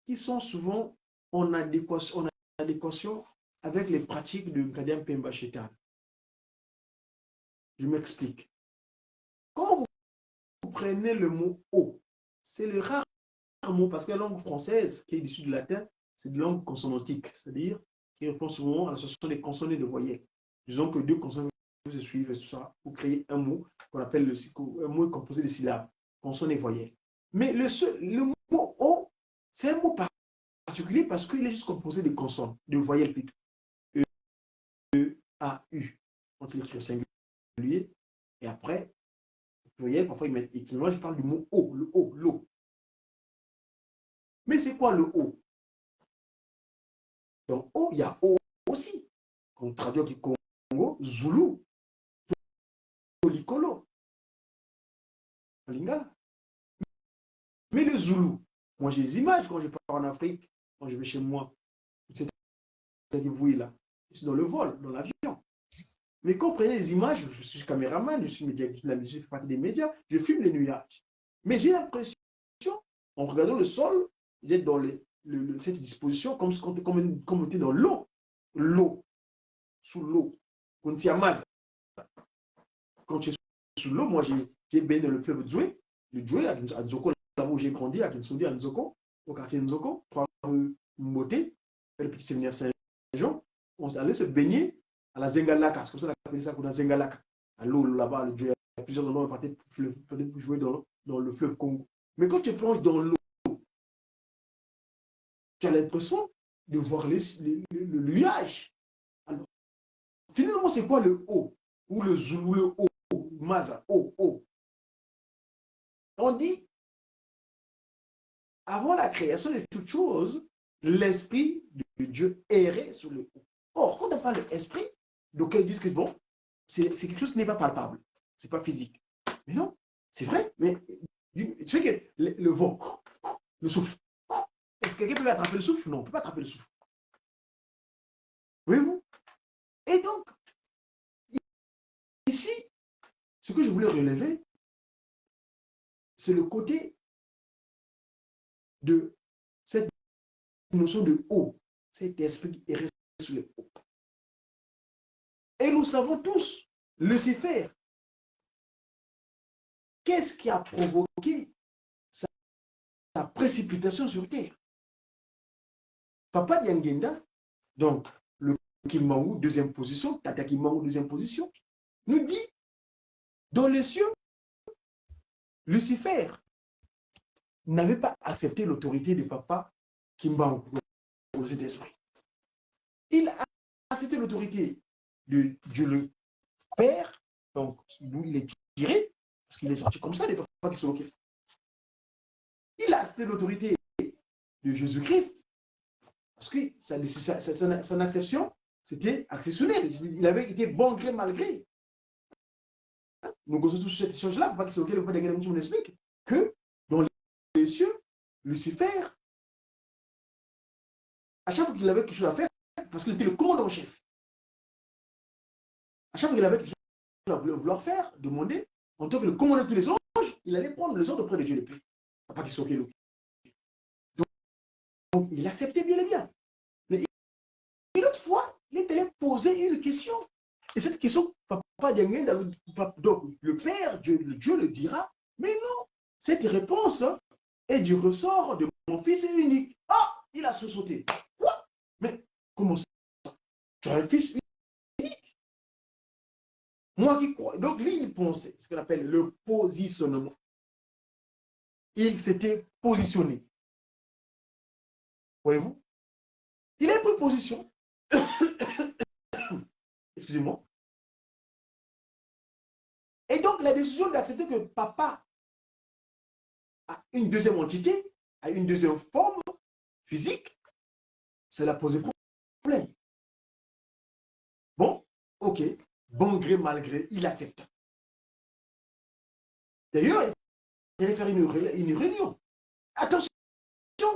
qui sont souvent en adéquation avec les pratiques de Nkadem Pemba Chetan. Je m'explique. Quand vous prenez le mot eau, c'est le rare mot, parce que la langue française, qui est issue du latin, c'est de langue consonantique, c'est-à-dire qui répond souvent à l'association des consonnes et de voyelles. Disons que deux consonnes se suivent, tout ça, pour créer un mot qu'on appelle un mot composé de syllabes, consonnes et voyelles. Mais le mot O, c'est un mot particulier parce qu'il est juste composé de consonnes, de voyelles plutôt. E, A, U. Quand il écrit au singulier, et après, pluriel, parfois ils mettent X. Mais moi, je parle du mot O, le O, l'eau. Mais c'est quoi le O? Donc, O, il y a O aussi. Quand on traduit du Congo, Zulu, Tolikolo, Lingala. Mais le Zoulou, moi j'ai des images quand je pars en Afrique, quand je vais chez moi, c'est là, je suis dans le vol, dans l'avion. Mais quand on prenait les images, je suis caméraman, je suis média, je fais partie des médias, je filme les nuages. Mais j'ai l'impression, en regardant le sol, d'être dans cette disposition comme on était dans l'eau. L'eau, sous l'eau. Quand tu Quand tu es sous l'eau, moi j'ai baigné dans le fleuve Djoué, le Djoué, à Nzoko, là où j'ai grandi, à Kinsoundi, à Nzoko, au quartier Nzoko, 3 rue Mboté, le petit séminaire Saint-Jean. On allait se baigner à la Zengalaka, c'est comme ça qu'on appelle ça, la Zengalaka. À l'eau là-bas, le Djoué, il y a plusieurs endroits où on partait pour jouer dans le fleuve Congo. Mais quand tu plonges dans l'eau, tu as l'impression de voir le nuage. Alors, finalement, c'est quoi le O? Ou le Zoulou, le O? Maza, O. On dit, avant la création de toutes choses, l'esprit de Dieu errait sur le haut. Or, quand on parle d'esprit, donc ils disent que bon, c'est quelque chose qui n'est pas palpable, c'est pas physique. Mais non, c'est vrai, mais tu sais que le vent, le souffle, est-ce que quelqu'un peut attraper le souffle? Non, on ne peut pas attraper le souffle. Voyez-vous? Et donc, ici, ce que je voulais relever, c'est le côté de cette notion de haut, cet esprit qui est resté sur le haut. Et nous savons tous, Lucifer, qu'est-ce qui a provoqué sa précipitation sur terre? Papa Diangenda, donc le Kimangou, deuxième position, Tata Kimangou, deuxième position, nous dit, dans les cieux, Lucifer n'avait pas accepté l'autorité de Papa Kimangou, dans cet esprit. Il a accepté l'autorité de Dieu le Père, donc d'où il est tiré, parce qu'il est sorti comme ça, des papas qui sont OK. Il a accepté l'autorité de Jésus-Christ, Parce que son acception, c'était exceptionnel. Il avait été bon gré, mal gré. Nous causons tous cette échange-là, pour pas que c'est auquel on explique que dans les cieux, Lucifer, à chaque fois qu'il avait quelque chose à faire, parce qu'il était le commandant en chef, à chaque fois qu'il avait quelque chose à vouloir faire, demander, en tant que le commandant de tous les anges, il allait prendre les ordres auprès de Dieu le Père. Pas qu'il soit auquel. Donc, il acceptait bien et bien. Mais une autre fois, il est allé poser une question. Et cette question, papa Diangen, donc le Père, Dieu le dira, mais non, cette réponse est du ressort de mon fils unique. Ah, il a sauté. Quoi? Mais comment ça? Tu as un fils unique? Moi qui crois. Donc lui, il pensait ce qu'on appelle le positionnement. Il s'était positionné. Voyez-vous? Il a pris position. Excusez-moi. Et donc, la décision d'accepter que papa a une deuxième entité, a une deuxième forme physique, ça l'a posé problème. Bon, ok, bon gré, mal gré, il accepte. D'ailleurs, il allait faire une réunion. Attention,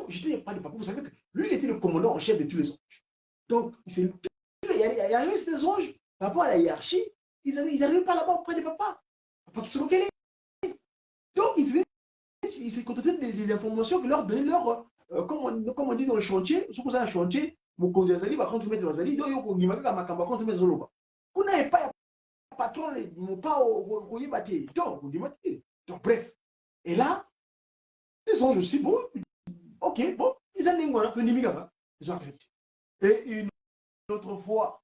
je ne dis pas de papa, vous savez que lui, il était le commandant en chef de tous les anges. Donc, il y avait ces anges, par rapport à la hiérarchie, ils n'arrivaient pas là-bas auprès de papa. Papa qui se moquait. Donc, il s'est contenté des informations que leur donnaient leur, comme on dit dans le chantier, ce qu'on a un chantier, mon conseiller va contre mettre Bazali, donc il m'a dit à ma camba contre mettre Zoloba. Vous n'avez pas patron, mon pas au Yébaté. Donc, bref. Et là, les anges aussi, bon, ok, bon, ils ont dit, voilà, ils ont accepté. Et une autre fois,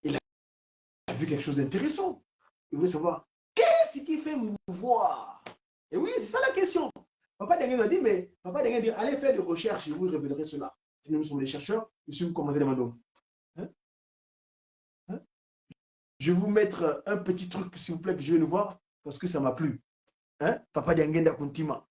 il a vu quelque chose d'intéressant. Il voulait savoir, qu'est-ce qui fait mouvoir? Et oui, c'est ça la question. Papa Dengue a dit, mais papa Dengue dit, allez faire des recherches et vous révélerez cela. Nous sommes les chercheurs, nous sommes commencés les mandons. Hein? Hein? Je vais vous mettre un petit truc, s'il vous plaît, que je vais le voir, parce que ça m'a plu. Hein? Papa Dengue Dakuntima.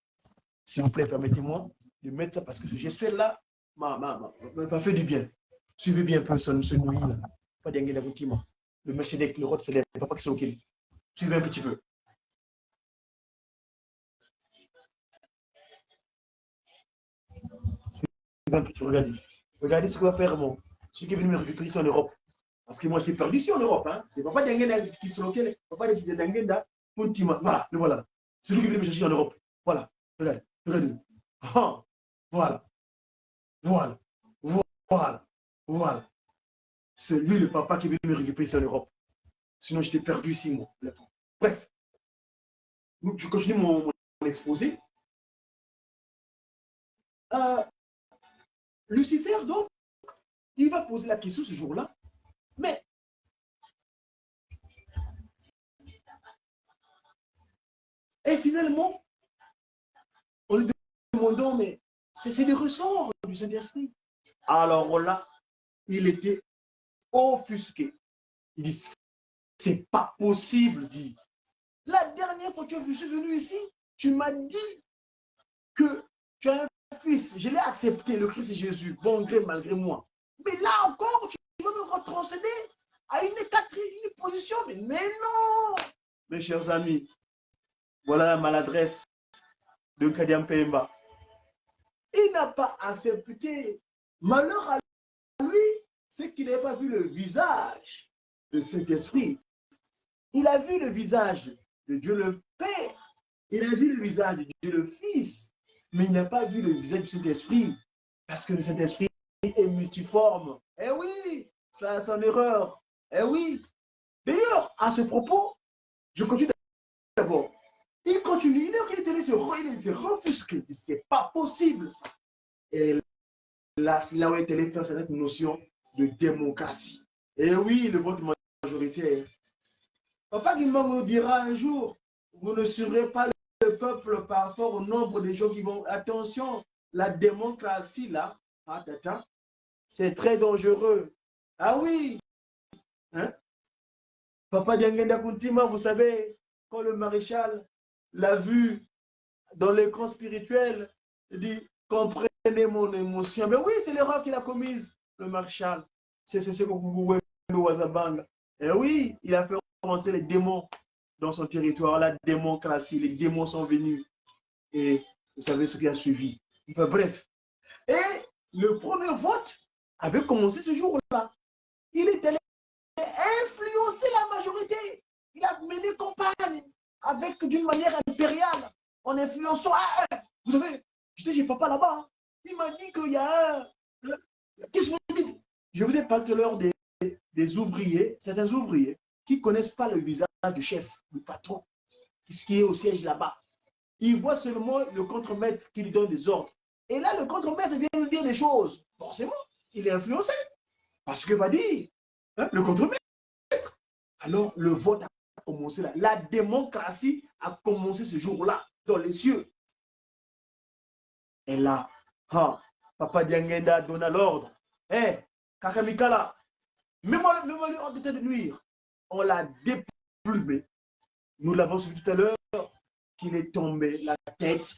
S'il vous plaît, permettez-moi de mettre ça, parce que ce gestuel-là m'a fait du bien. Suivez bien un peu ce nouilles-là. Papa Dengue Dakuntima. Le Mercedes, le rôle célèbre, papa qui c'est OK. Suivez un petit peu. Regardez. Regardez ce qu'on va faire, mon. Celui qui est venu me récupérer ici en Europe. Parce que moi, je t'ai perdu ici en Europe. Hein. Il ne va pas d'Angenda qui sont locaux. Papa d'Angenda, voilà, le voilà. C'est lui qui est venu me chercher en Europe. Voilà. Regardez. Regardez. Ah, voilà. Voilà. Voilà. Voilà. C'est lui le papa qui est venu me récupérer ici en Europe. Sinon, je t'ai perdu ici, moi. Bref. Je continue mon exposé. Lucifer, donc, il va poser la question ce jour-là. Mais et finalement, on lui demandant, mais c'est le ressort du Saint-Esprit. Alors là, il était offusqué. Il dit, c'est pas possible, dit. La dernière fois que je suis venu ici, tu m'as dit que tu as un fils. Je l'ai accepté, le Christ Jésus, bon gré malgré moi. Mais là encore, tu veux me retrocéder à une position. Mais non, mes chers amis, voilà la maladresse de Kadiam Pemba. Il n'a pas accepté. Malheur à lui, c'est qu'il n'a pas vu le visage de Saint-Esprit. Il a vu le visage de Dieu le Père. Il a vu le visage de Dieu le Fils. Mais il n'a pas vu le visage du Saint-Esprit. Parce que le Saint-Esprit est multiforme. Eh oui, ça a son erreur. Eh oui. D'ailleurs, à ce propos, je continue d'abord. Il continue. Il s'est refusqué. C'est pas possible ça. Et là, il a été faire cette notion de démocratie. Et oui, le vote majoritaire. Papa Guimard nous dira un jour, vous ne serez pas le peuple par rapport au nombre de gens qui vont. Attention, la démocratie, là, c'est très dangereux. Ah oui, hein? Papa Diangenda Kuntima, vous savez, quand le maréchal l'a vu dans l'écran spirituel, il dit, comprenez mon émotion. Mais oui, c'est l'erreur qu'il a commise, le Marshal. C'est ce que vous Wazabanga. Et oui, il a fait rentrer les démons dans son territoire. La démocratie, les démons sont venus. Et vous savez ce qui a suivi. Enfin, bref. Et le premier vote avait commencé ce jour-là. Il est allé influencer la majorité. Il a mené campagne avec d'une manière impériale, en influençant. Vous savez, j'étais chez papa là-bas. Hein. Il m'a dit qu'il y a un. Qu'est-ce que vous dites? Je vous ai parlé tout à l'heure des ouvriers, certains ouvriers qui ne connaissent pas le visage du chef, du patron, qui est au siège là-bas. Ils voient seulement le contremaître qui lui donne des ordres. Et là, le contremaître vient lui dire des choses. Forcément, il est influencé. Parce que va dire hein, le contremaître. Alors, le vote a commencé là. La démocratie a commencé ce jour-là, dans les cieux. Et là, Papa Diangenda donne l'ordre. Hé, Kakamikala, mets-moi lui ordre de nuire. On l'a déplumé. Nous l'avons vu tout à l'heure qu'il est tombé la tête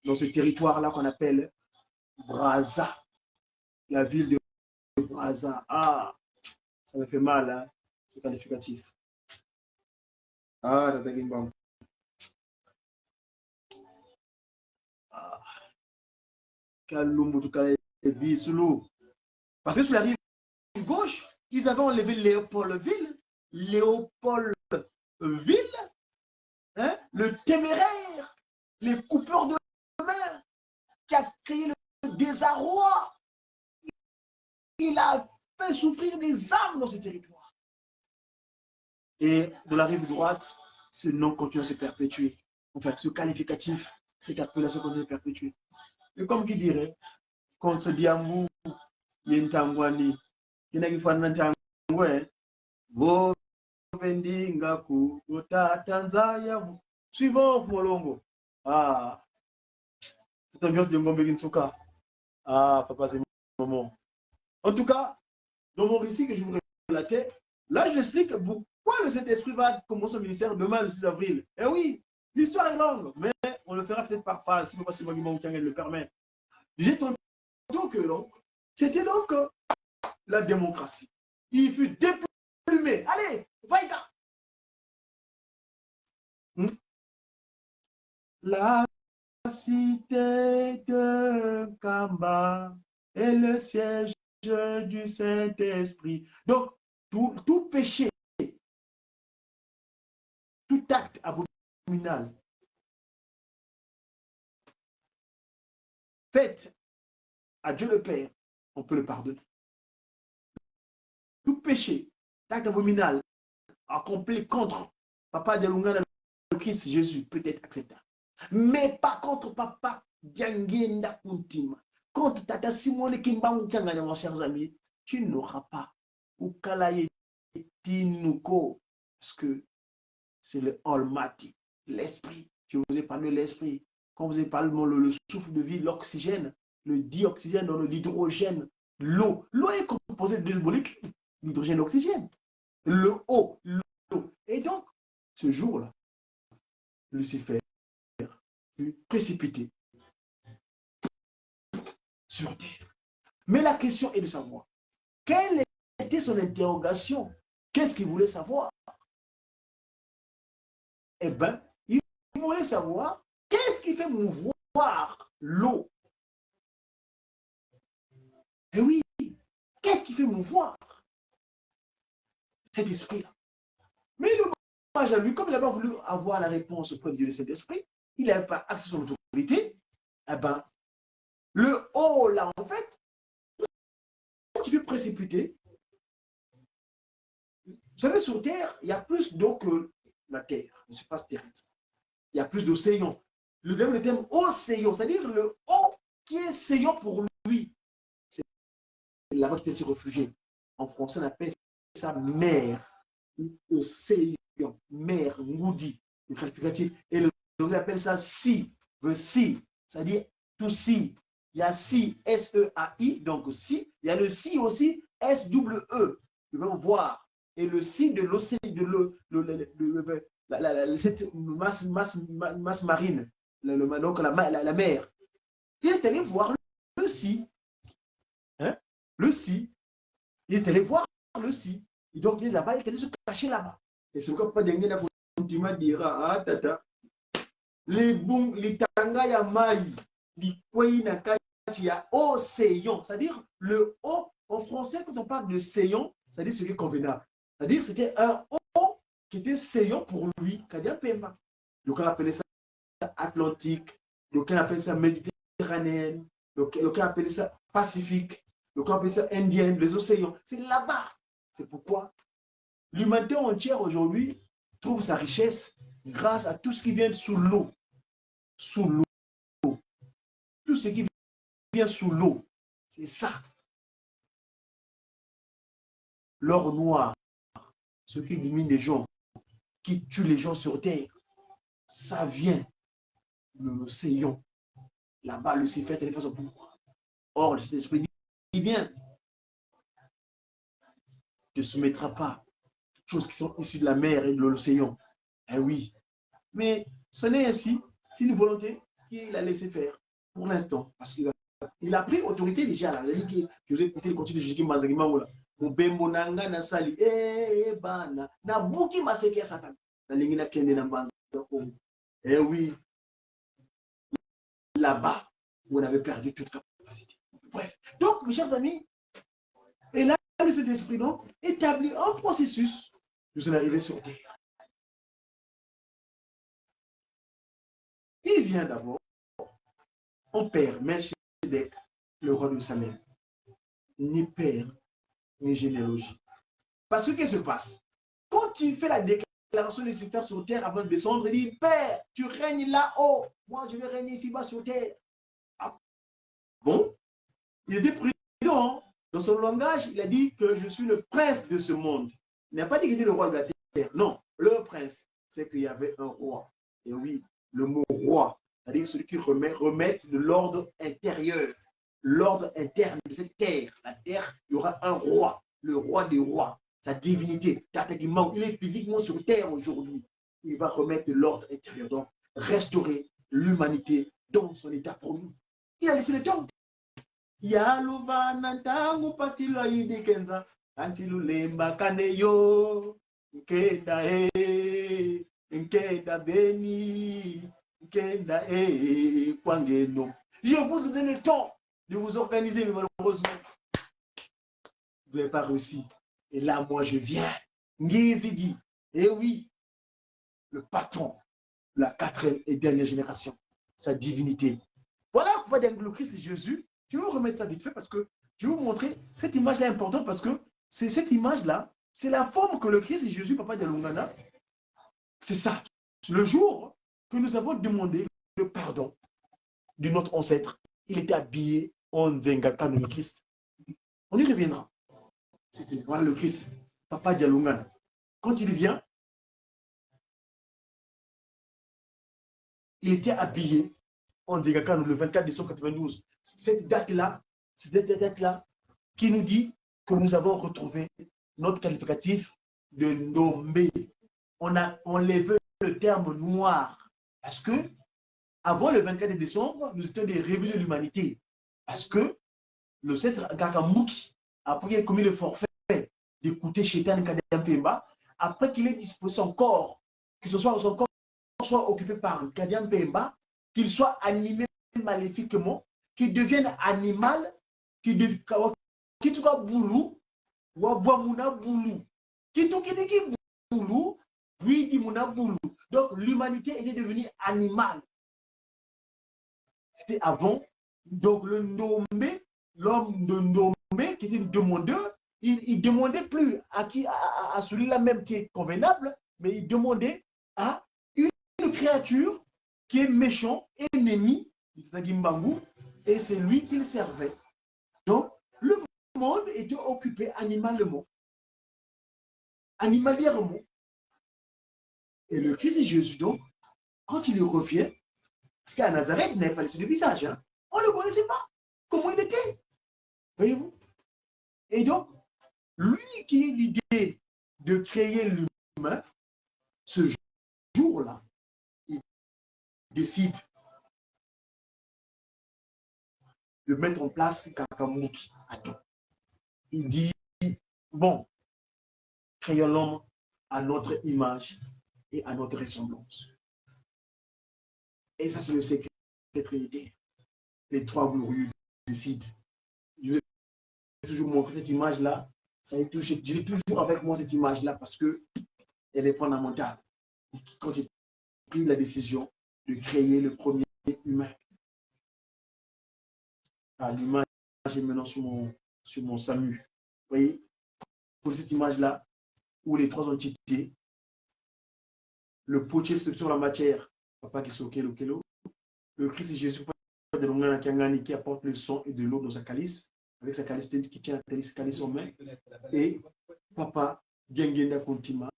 dans ce territoire-là qu'on appelle Brazza. La ville de Brazza. Ah, ça me fait mal, hein, ce qualificatif. Ah, Tatagimbam. Parce que sur la rive gauche, ils avaient enlevé Léopoldville, hein, le téméraire, les coupeurs de main, qui a créé le désarroi. Il a fait souffrir des âmes dans ce territoire. Et de la rive droite, ce nom continue à se perpétuer. Enfin, ce qualificatif, cette appellation continue à se perpétuer. Et comme qui dirait, qu'on se dit à vous, Yentangwani, Kinagifana Tangwe, Vo Vendingaku, Ota Tanzania, suivant Molongo. Ah, cette ambiance de Ngombe Ginsuka. Ah, papa, c'est mon moment. En tout cas, dans mon récit que je vous relatais, là, je explique pourquoi le Saint-Esprit va commencer au ministère demain, le 6 avril. Eh oui, l'histoire est longue, mais on le fera peut-être par phase, si pas si mon le permet. J'ai tantôt que c'était donc la démocratie. Il fut déplumé. Allez, vaïga. La cité de Kamba est le siège du Saint-Esprit. Donc, tout péché, tout acte abominable fait à Dieu le Père, on peut le pardonner. Tout péché, acte abominable accompli contre Papa de Lunga, le Christ Jésus, peut être acceptable. Mais pas contre Papa Diangenda Kuntima, contre Tata Simone Kimbangu Kangane, mon chers amis, tu n'auras pas. Ou Kalaye Tinuko, parce que c'est le Almighty, l'esprit. Je vous ai parlé de l'esprit. Quand vous avez parlé de le souffle de vie, l'oxygène, le dioxygène dans l'hydrogène, l'eau. L'eau est composée de deux molécules, l'hydrogène et l'oxygène. Le haut, l'eau. Et donc, ce jour-là, Lucifer fut précipité sur terre. Mais la question est de savoir, quelle était son interrogation? Qu'est-ce qu'il voulait savoir? Eh bien, il voulait savoir, qu'est-ce qui fait mouvoir l'eau? Eh oui, qu'est-ce qui fait mouvoir cet esprit-là? Mais le mage à lui, comme il n'a pas voulu avoir la réponse auprès de Dieu de cet esprit, il n'avait pas accès à son autorité, eh bien, le haut, là, en fait, qui fut précipité. Vous savez, sur Terre, il y a plus d'eau que la Terre, la surface terrestre. Il y a plus d'océans. Le terme océan, c'est-à-dire le haut qui est océan pour lui. C'est là-bas qu'il s'est réfugié. En français, on appelle ça mer, océan, mer, ngoudi, le qualificatif. Et l'anglais appelle ça sea, the sea, c'est-à-dire to see. Il y a sea, S-E-A-I, donc sea. Il y a le sea aussi, S-W-E. Nous allons voir. Et le sea de l'océan, cette masse marine, donc la mer. Il est allé voir le si. Hein? Le si. Il est allé voir le si. Et donc, il est là-bas, il est allé se cacher là-bas. Et c'est pourquoi pas dernier, il dira, ah, tata, les bons, les tanga ya mai, les kwei na kachi ya océan. C'est-à-dire, le haut, en français, quand on parle de séant, c'est-à-dire ce qui est convenable. C'est-à-dire, c'était un haut qui était séant pour lui, Kadia Pema. Donc, on appelait ça Atlantique, donc on appelle ça Méditerranéenne, donc on appelle ça Pacifique, donc on appelle ça Indienne, les océans. C'est là-bas. C'est pourquoi l'humanité entière aujourd'hui trouve sa richesse grâce à tout ce qui vient sous l'eau. Sous l'eau. Tout ce qui vient sous l'eau. C'est ça. L'or noir, ce qui élimine les gens, qui tue les gens sur terre, ça vient de l'océan. Là-bas, Lucifer a son pouvoir. Or, l'esprit dit bien, ne soumettra pas aux choses qui sont issues de la mer et de l'océan. Eh oui. Mais ce n'est ainsi, c'est une volonté qu'il a laissé faire pour l'instant. Parce qu'il a pris autorité déjà. Là. Il a dit que je vais écouter le contenu de Jésus Mazagima. Mubembo nanga na sali bana na buki maseke satan na lingina kende na banza. Eh oui. Là-bas, où on avait perdu toute capacité. Bref. Donc, mes chers amis, et là, le Saint-Esprit donc établit un processus de son arrivée sur terre. Il vient d'abord, on perd Melchizedek, le roi de Salem, ni père, ni généalogie. Parce que qu'est-ce qui se passe? Quand tu fais la déclaration de Lucifer sur terre avant de descendre, il dit, Père, tu règnes là-haut, moi je vais régner ici-bas sur terre. Ah. Bon, il était prudent. Dans son langage, il a dit que je suis le prince de ce monde. Il n'a pas dit qu'il était le roi de la terre. Non, le prince, c'est qu'il y avait un roi. Et oui, le mot roi, c'est-à-dire celui qui remet de l'ordre intérieur, l'ordre interne de cette terre. La terre, il y aura un roi, le roi des rois, sa divinité. Il est physiquement sur terre aujourd'hui. Il va remettre de l'ordre intérieur, donc restaurer l'humanité dans son état promis. Il a laissé le temps. Yaluvana ntangu pasilo yidikenza antilulemba kaneyo nkenda nkenda beni nkenda kwangeno. Je vous donne le temps de vous organiser, mais malheureusement vous n'avez pas réussi. Et là, moi, je viens. Ngézi dit, eh oui, le patron de la 4e et dernière génération, sa divinité. Voilà pourquoi le Christ Jésus. Je vais vous remettre ça vite fait parce que je vais vous montrer cette image-là importante parce que c'est cette image-là, c'est la forme que le Christ Jésus, Papa Dialungana, c'est ça. Le jour que nous avons demandé le pardon de notre ancêtre, il était habillé en Zengaka de Christ. On y reviendra. C'était voilà le Christ, Papa Dialungana. Quand il vient, il était habillé en Zengaka le 24 décembre 92. Cette date-là, qui nous dit que nous avons retrouvé notre qualificatif de nommé. On a enlevé le terme noir parce que avant le 24 décembre, nous étions des révélés de l'humanité. Parce que le centre Kakambuki, après qu'il ait commis le forfait d'écouter Chétan Kadiam Pemba, après qu'il ait disposé son corps, que ce soit son corps soit occupé par Kadiam Pemba, qu'il soit animé maléfiquement, qu'il devienne animal, qu'il tout cas boulou, ou aboamuna boulou. Qui tout qui dit qui boulou, oui dit mouna boulou. Donc l'humanité était devenue animale. C'était avant. Donc le nommé, l'homme de nommé, qui était le demandeur, il ne demandait plus à celui-là même qui est convenable, mais il demandait à une créature qui est méchant, ennemi, et c'est lui qu'il servait. Donc, le monde était occupé animalement, animalièrement. Et le Christ Jésus, donc, quand il revient, parce qu'à Nazareth, il n'avait pas laissé de visage, hein, on ne le connaissait pas, comment il était. Voyez-vous? Et donc, lui qui a l'idée de créer l'humain, ce jour-là, il décide de mettre en place Kakamuki. Attends. Il dit, bon, créons l'homme à notre image et à notre ressemblance. Et ça, c'est le secret de Trinité. Les trois glorieux décident. Je vais toujours montrer cette image-là. Je l'ai toujours avec moi, cette image-là, parce qu'elle est fondamentale. Quand j'ai pris la décision de créer le premier humain, l'image est maintenant sur mon SAMU. Vous voyez, pour cette image-là, où les trois entités, le potier sur la matière, papa qui est kelo, le Christ et Jésus qui apporte le sang et de l'eau dans sa calice, avec sa calice qui tient la calice en main, et papa, Diangenda Kontima,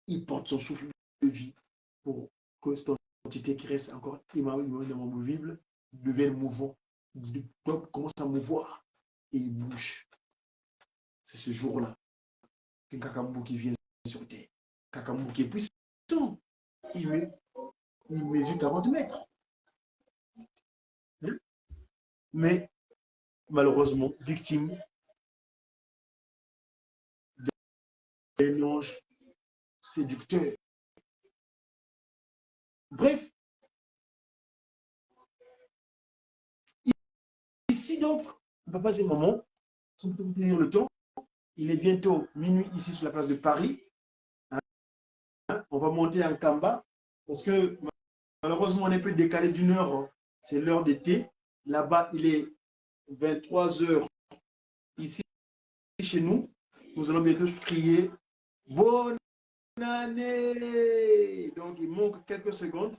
il porte son souffle de vie pour que cette entité qui reste encore immovible devienne mouvant, commence à mouvoir et il bouge. C'est ce jour-là que Kakambu qui vient sur terre. Kakambu qui est puissant. Il mesure 40 mètres. Mais malheureusement, victime d'un ange séducteur. Bref, ici donc, papa et maman, sans peut tenir le temps, il est bientôt minuit ici sur la place de Paris. On va monter en Kamba parce que malheureusement, on est un peu décalé d'une heure. C'est l'heure d'été. Là-bas, il est 23 heures. Ici, chez nous, nous allons bientôt crier bonne année. Donc, il manque quelques secondes.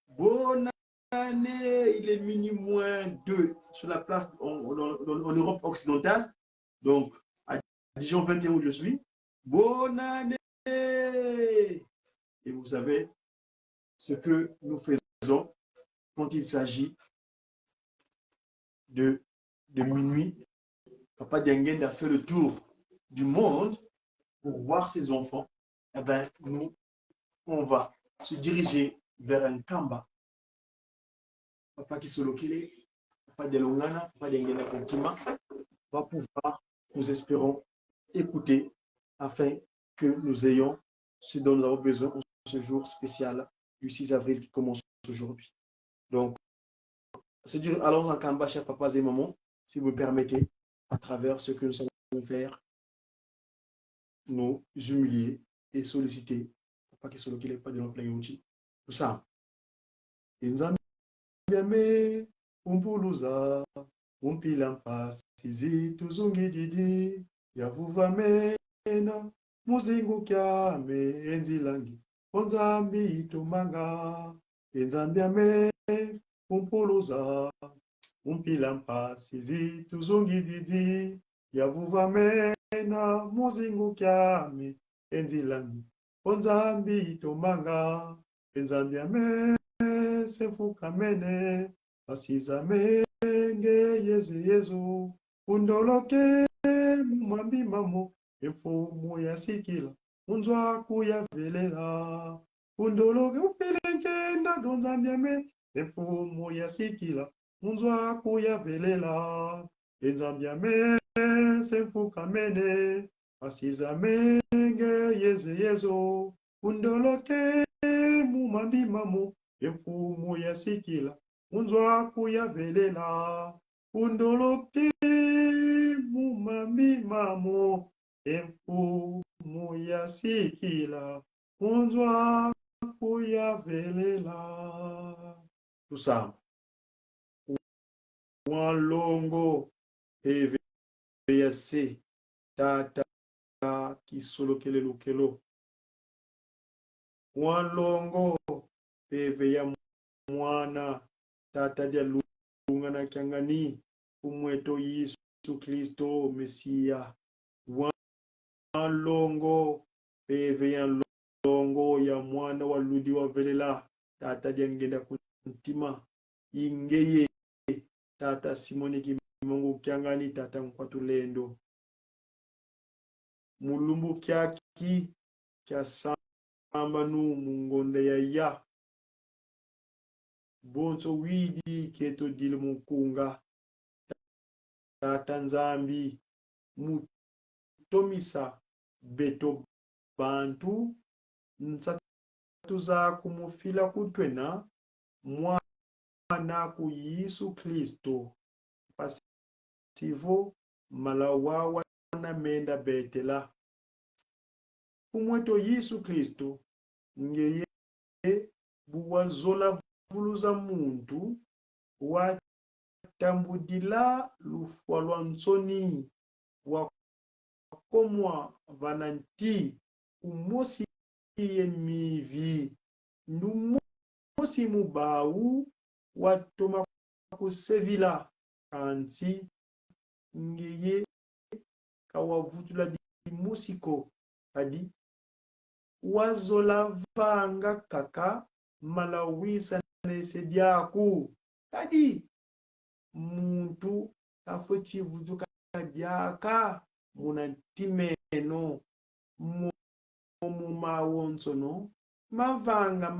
Bonne année. Il est minuit-2 sur la place en Europe occidentale. Donc, à Dijon 21 où je suis. Bonne année. Et vous savez ce que nous faisons quand il s'agit de minuit. Papa Dengen a fait le tour du monde pour voir ses enfants. Eh bien, nous, on va se diriger vers un Kamba. Papa Kisolokile, Papa Delongana, Papa Dengen Kontima va pouvoir, nous espérons, écouter afin que nous ayons ce dont nous avons besoin pour ce jour spécial du 6 avril qui commence aujourd'hui. Donc, allons en Kamba, chers papas et mamans, si vous me permettez, à travers ce que nous savons faire, nous humilier et solliciter. Papa qui solo qui n'est pas de l'emploi outil. Tout ça. Inzambiame, umpuluza, umpilampa, sizi, tuzungi didi, yavuvamena, muzingu kyame, enzilangi, onzambi itumanga, inzambiame, umpuluza, umpilampa, sizi, tuzungi didi, yavuvamena, muzingu kyame, enzilangi, onzambi itumanga, inzambiame, sefukamene asizamenge yezu undoloke mumambi mamo efumu ya sikila unzwa kuyavelela undoloke ufilenkenda donzambiame efumu ya sikila unzwa kuyavelela enzambiame sefukamene asizamenge yezu undoloke mumambi mamo efumu ya sikila unzwa kuyavelela undoloke mumambi mamo efumu ya sikila unzwa kuyavelela. Tout ça. Wanlongo PVC tata kisolokele lukelo. Wanlongo peve ya mwana tata dia lunga na kyangani umweto Yesu Kristo Mesia. Wanlongo peve ya longo ya mwana wa ludi wa velela tata dia ngenda kuntima ingeye tata Simoni kimongo kyangani tata nkwatulendo mulumbu kyaki kya sambanu mungonde ya bonso widi keto dil mukunga Tata Nzambi mutomisa beto bantu nsatu za kumufila kutwena mwana ku Yesu Kristo pasivo malawawa na menda betela kumweto Yesu Kristo ngeye buwazola vuluza muntu watambudila lufwa lwa nsoni wakomwa vananti umosi ye mivi ndumosi mubau watoma kusevila kansi ngeye kawavutula dimusiko kadi wazola vanga kaka malawisa nese diaku kadi muntu kafwe chivutu kadiaka munantimeno mumawonsono mavanga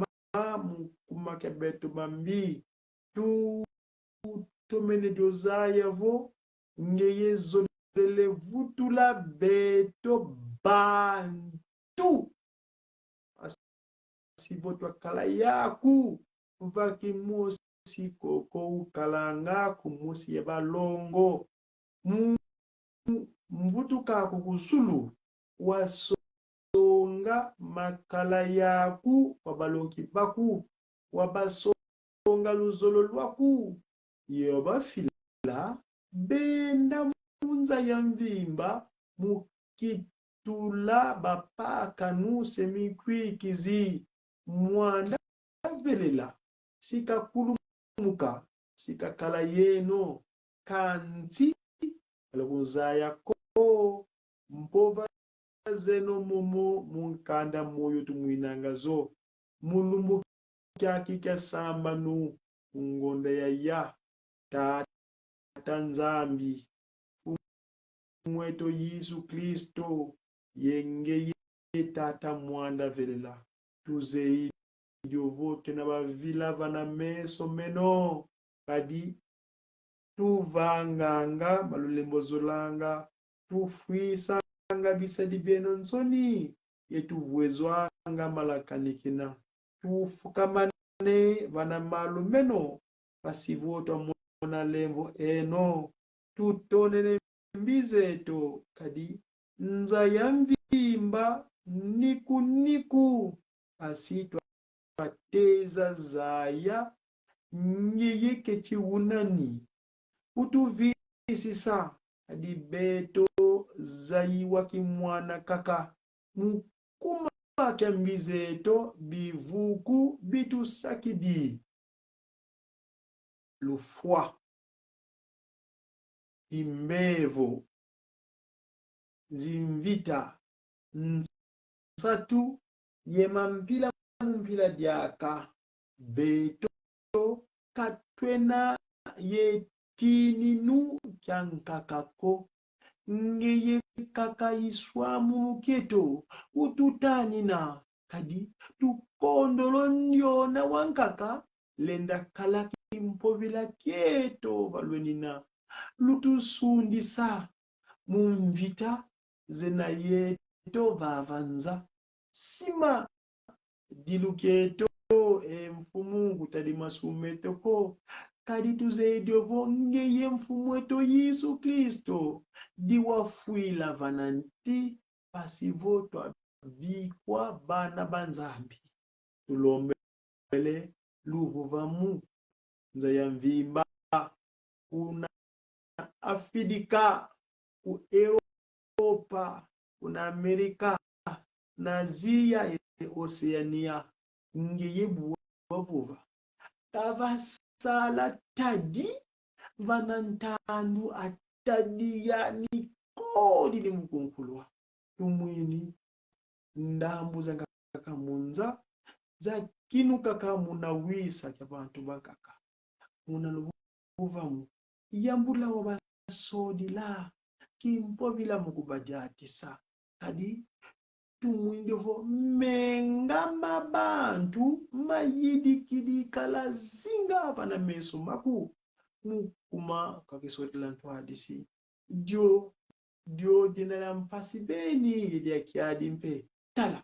mukumakebeto bambi tu tomene dozayavo ngeye zolele vutula beto bantu asivotwa kala yaku mvaki mosi koko ukalanga kumusi ya balongo mvutu kako kusulu wasonga makala yaku wabalongi baku wabasonga luzolo lwaku yobafila benda munza ya mvimba mukitula bapaka nuse mikwikizi mwanda velela sikakulumuka sikakala yeno kanti alakuzaya ko mpova zeno momo munkanda moyo tumwinanga zo mulumbu kyaki kyasamba nu ngonda ya Tata Nzambi mweto Yesu Kristo yenge tata mwanda velela tuze idiovote na bavila vana meso meno kadi tuvanganga malulembo zolanga tufwisanga bisadi beno nsoni yetuvwezwanga malakanikina tufukamane vana malu meno pasivotwa mona lembo eno tutonene mbizeto kadi nza ya mvimba niku asitwa pateza zaya ngeyeke chiunani utuvisisa kadi beto zayiwa kimwana kaka mukuma kya mbizeto bivuku bitusakidi lufwa imbevo zimvita nsatu yemampila mumpila diaka beto katwena yetininu kyankakako ngeye kaka iswamu muketo ututanina kadi tukondolo ndiona wankaka lenda kalaki mpovila kieto valwenina lutusundisa mumvita zena yeto vavanza sima diluketo mfumu kutadi masumetoko kadi tuzediovo ngeye mfumu weto Yesu Kristo diwafuila vananti pasivotwa vikwa bana banzambi tulombele luvuvamu nza ya mvimba kuna Afrika ku Europa kuna Amerika na Asia Oceania ngeye buwavuva tavasala tadi vanantandu atadia ni kodi limukunkulwa tumwini ndambu za kaka munza za kinu kaka munawisa kya bantu bakaka muna luvuvamu yambula wabasodila kimpovila mukubajatisa kadi tumwindevo mengama bantu mayidikidika la zinga pana meso maku kuma kakisoti lantu hadisi dio dinala mpasi beni lidia kiadi mpe tala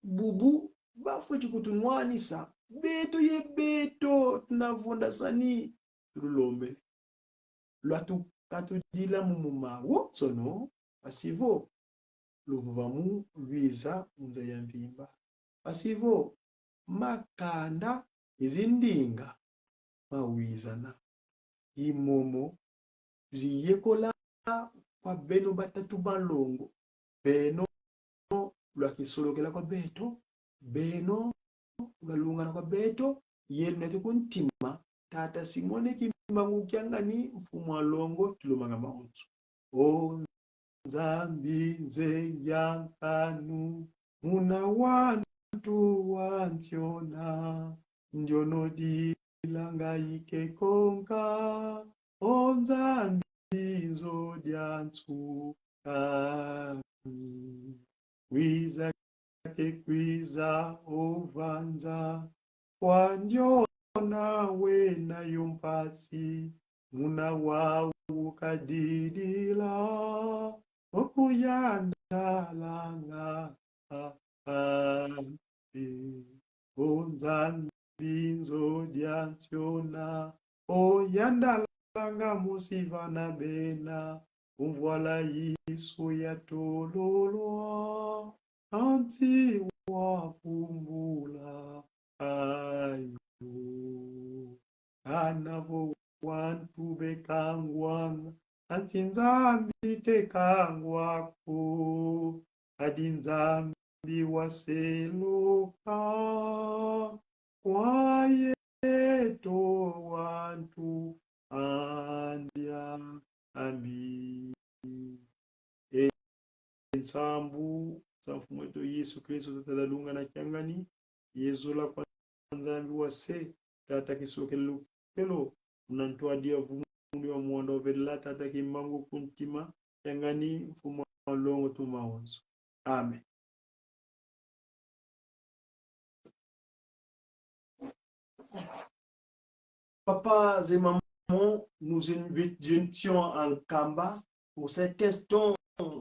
bubu bafwe chikutunwanisa beto ye beto tunavonda sani tululombe lwatu katudila mumumawo sono pasivo luvuvamu lwiza munza ya mvimba pasivo makanda izindinga mawizana imomo ziyekola kwa beno batatu balongo beno lwakisolokela kwa beto beno lwalungana kwa beto yelunete kuntima tata simone kimbangu kyangani mfumu alongo tulumanga maunzu o nzambi nze yankanu muna wantu wantiona ndiono dilanga ikekonka o nzambi nzodiantsu kami kwiza ke kwiza ovanza kwandiona wena yumpasi muna wawu kadidila okuyandalanga onzambi nzodiantiona oyandalanga musivana bena umvwala yisu yatololwa anti wapumbula ayo anavo wantu bekangwanga anti nzambi kekangwako adi nzambi waseluka wayeto wantu andya ambi ensambu mfumu wetu Yesu Kristo tatalunga na kyangani yezola kwa nzambi wase tata kisokelo pelo unantwadia vumbi wa mwanda ovela tata kimbangu kuntima kyangani mfumu wa longo tumaonzo. Amen. Papa et maman, nous étions en Kamba pour cet instant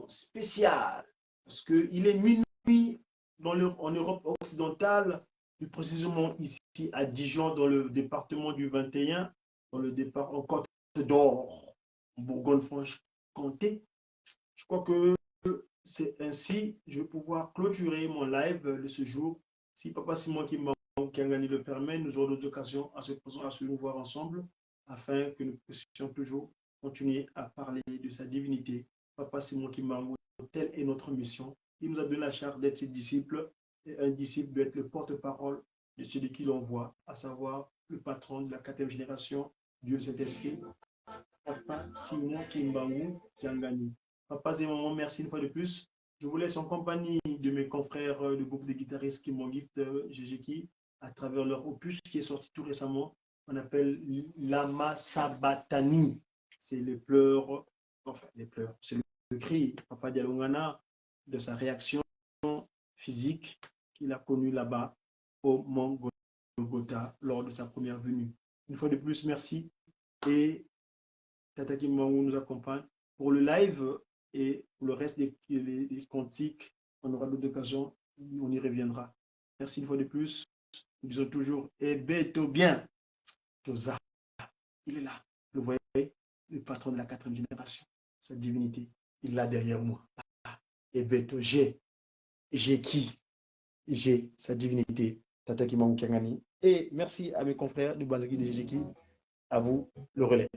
spécial parce qu'il est minuit en Europe occidentale, plus précisément ici à Dijon, dans le département du 21, dans le départ en Côte d'Or, en Bourgogne-Franche-Comté. Je crois que c'est ainsi, je vais pouvoir clôturer mon live de ce jour. Si Papa Simon Kiangani le permet, nous aurons d'autres occasions à se nous voir ensemble afin que nous puissions toujours continuer à parler de sa divinité. Papa Simon Kimbangu, telle est notre mission. Il nous a donné la charge d'être ses disciples. Et un disciple doit être le porte-parole de celui qui l'envoie, à savoir le patron de la 4e génération, Dieu Saint-Esprit, Papa Simon Kimbangu Kiangani. Papa et maman, merci une fois de plus. Je vous laisse en compagnie de mes confrères du groupe de guitaristes Kimonguistes Jejeki à travers leur opus qui est sorti tout récemment. On appelle Lama Sabatani. C'est les pleurs, c'est le cri, Papa Dialungana, de sa réaction physique qu'il a connue là-bas au Mont Golgotha lors de sa première venue. Une fois de plus, merci. Et Tata Kimbangu nous accompagne pour le live et pour le reste des cantiques. On aura d'autres occasions, on y reviendra. Merci une fois de plus. Nous disons toujours, et beto bien, Toza, il est là. Vous voyez, le patron de la 4e génération, sa divinité, il est là derrière moi. Et beto, j'ai qui? J'ai sa divinité, Tata Kimbangu Kiangani. Et merci à mes confrères du Bazaki de Jejeki. À vous le relais.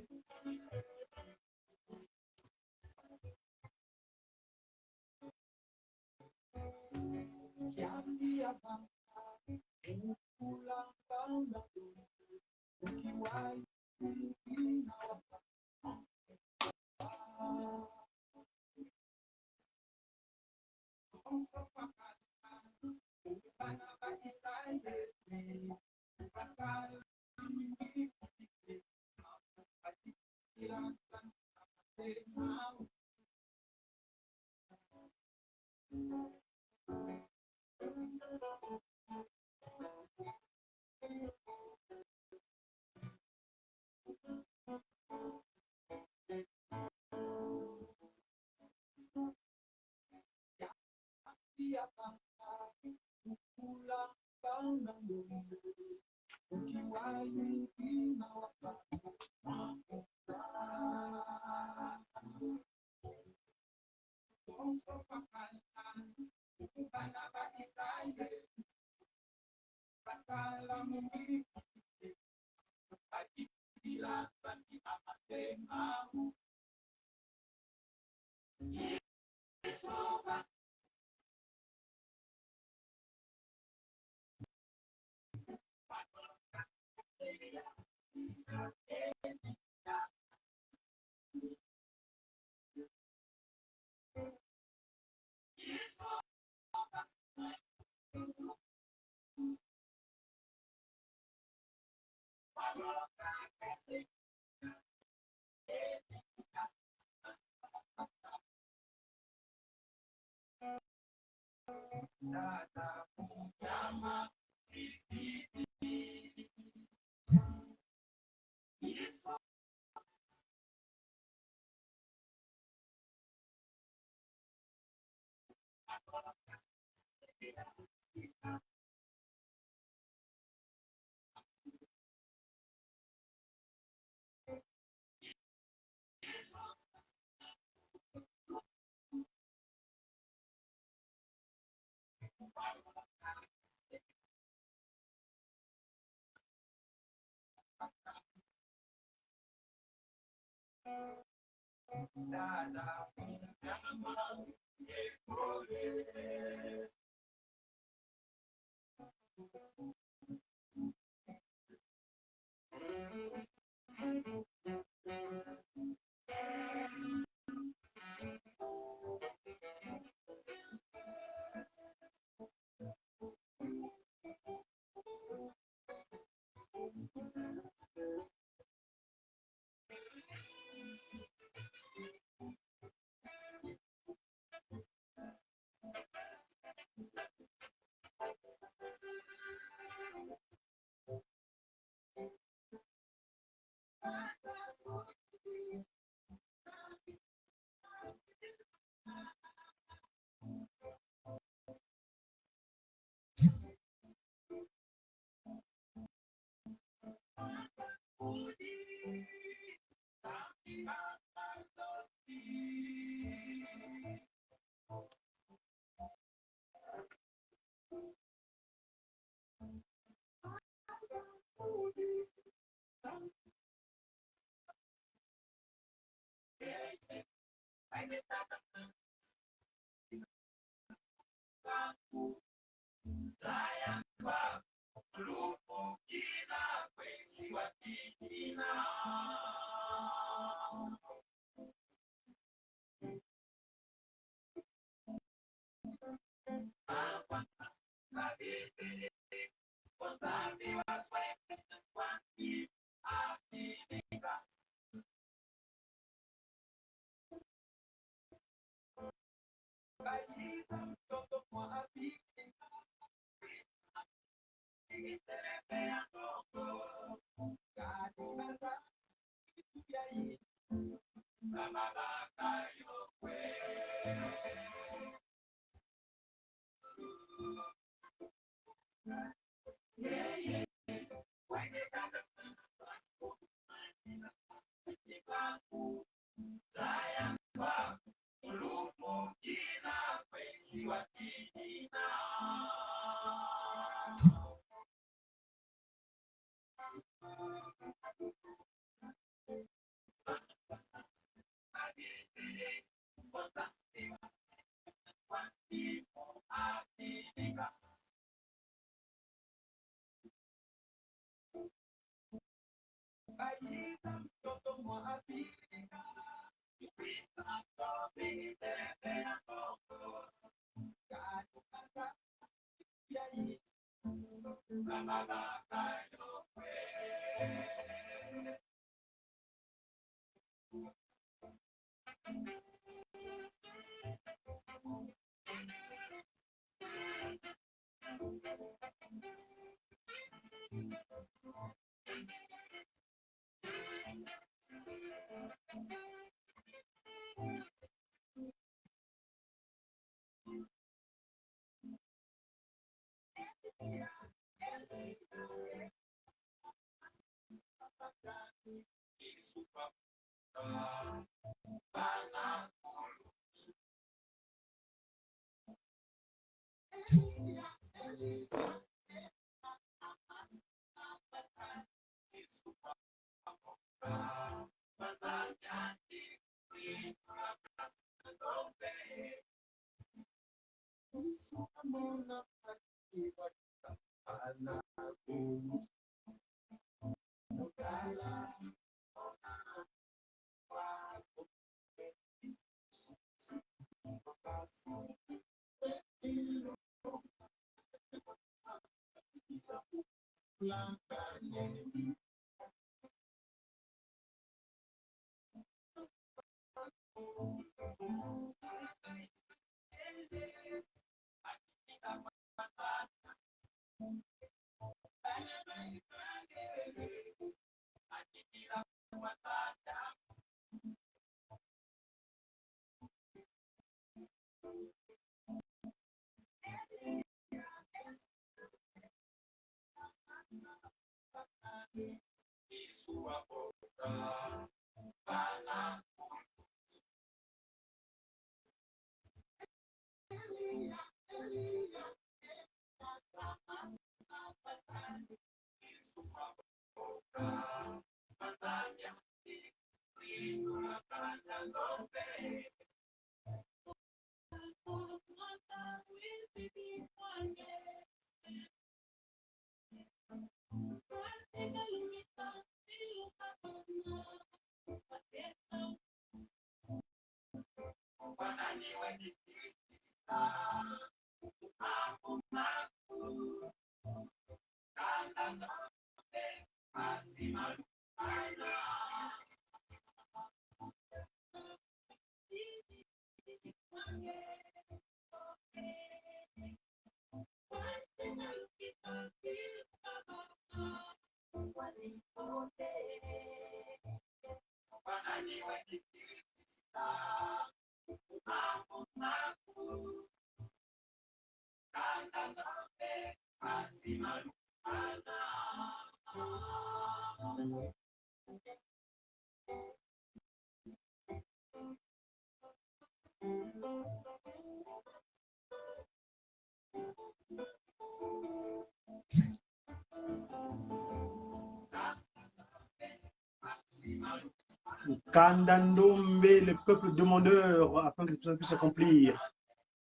Kandandombe, le peuple demandeur, afin que ça puisse s'accomplir.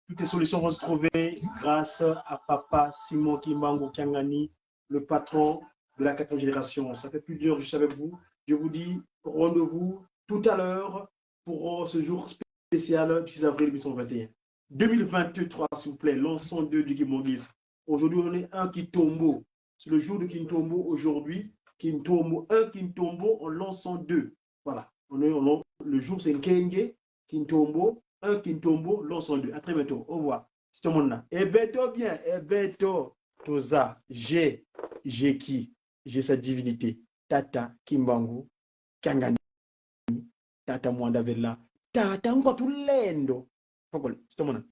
Toutes les solutions vont se trouver grâce à Papa Simon Kimbangu Kiangani, le patron de la 4e génération. Ça fait plus d'heures que je suis avec vous. Je vous dis rendez-vous tout à l'heure pour ce jour spécial 6 avril 2021. 2023, s'il vous plaît, l'ensemble du Kimongis. Aujourd'hui, on est un Kitombo. C'est le jour de Kintombo aujourd'hui. Kintombo, un Kintombo, on lance en 2. Voilà. Le jour, c'est Nkenge, Kintombo, un Kintombo, lance en 2. À très bientôt. Au revoir. C'est tout le monde là. Et bientôt bien. Et bientôt. Toza. J'ai qui? J'ai sa divinité. Tata Kimbangu, Kangani, Tata Mwandavella, Tata Ngotulendo. C'est tout le monde.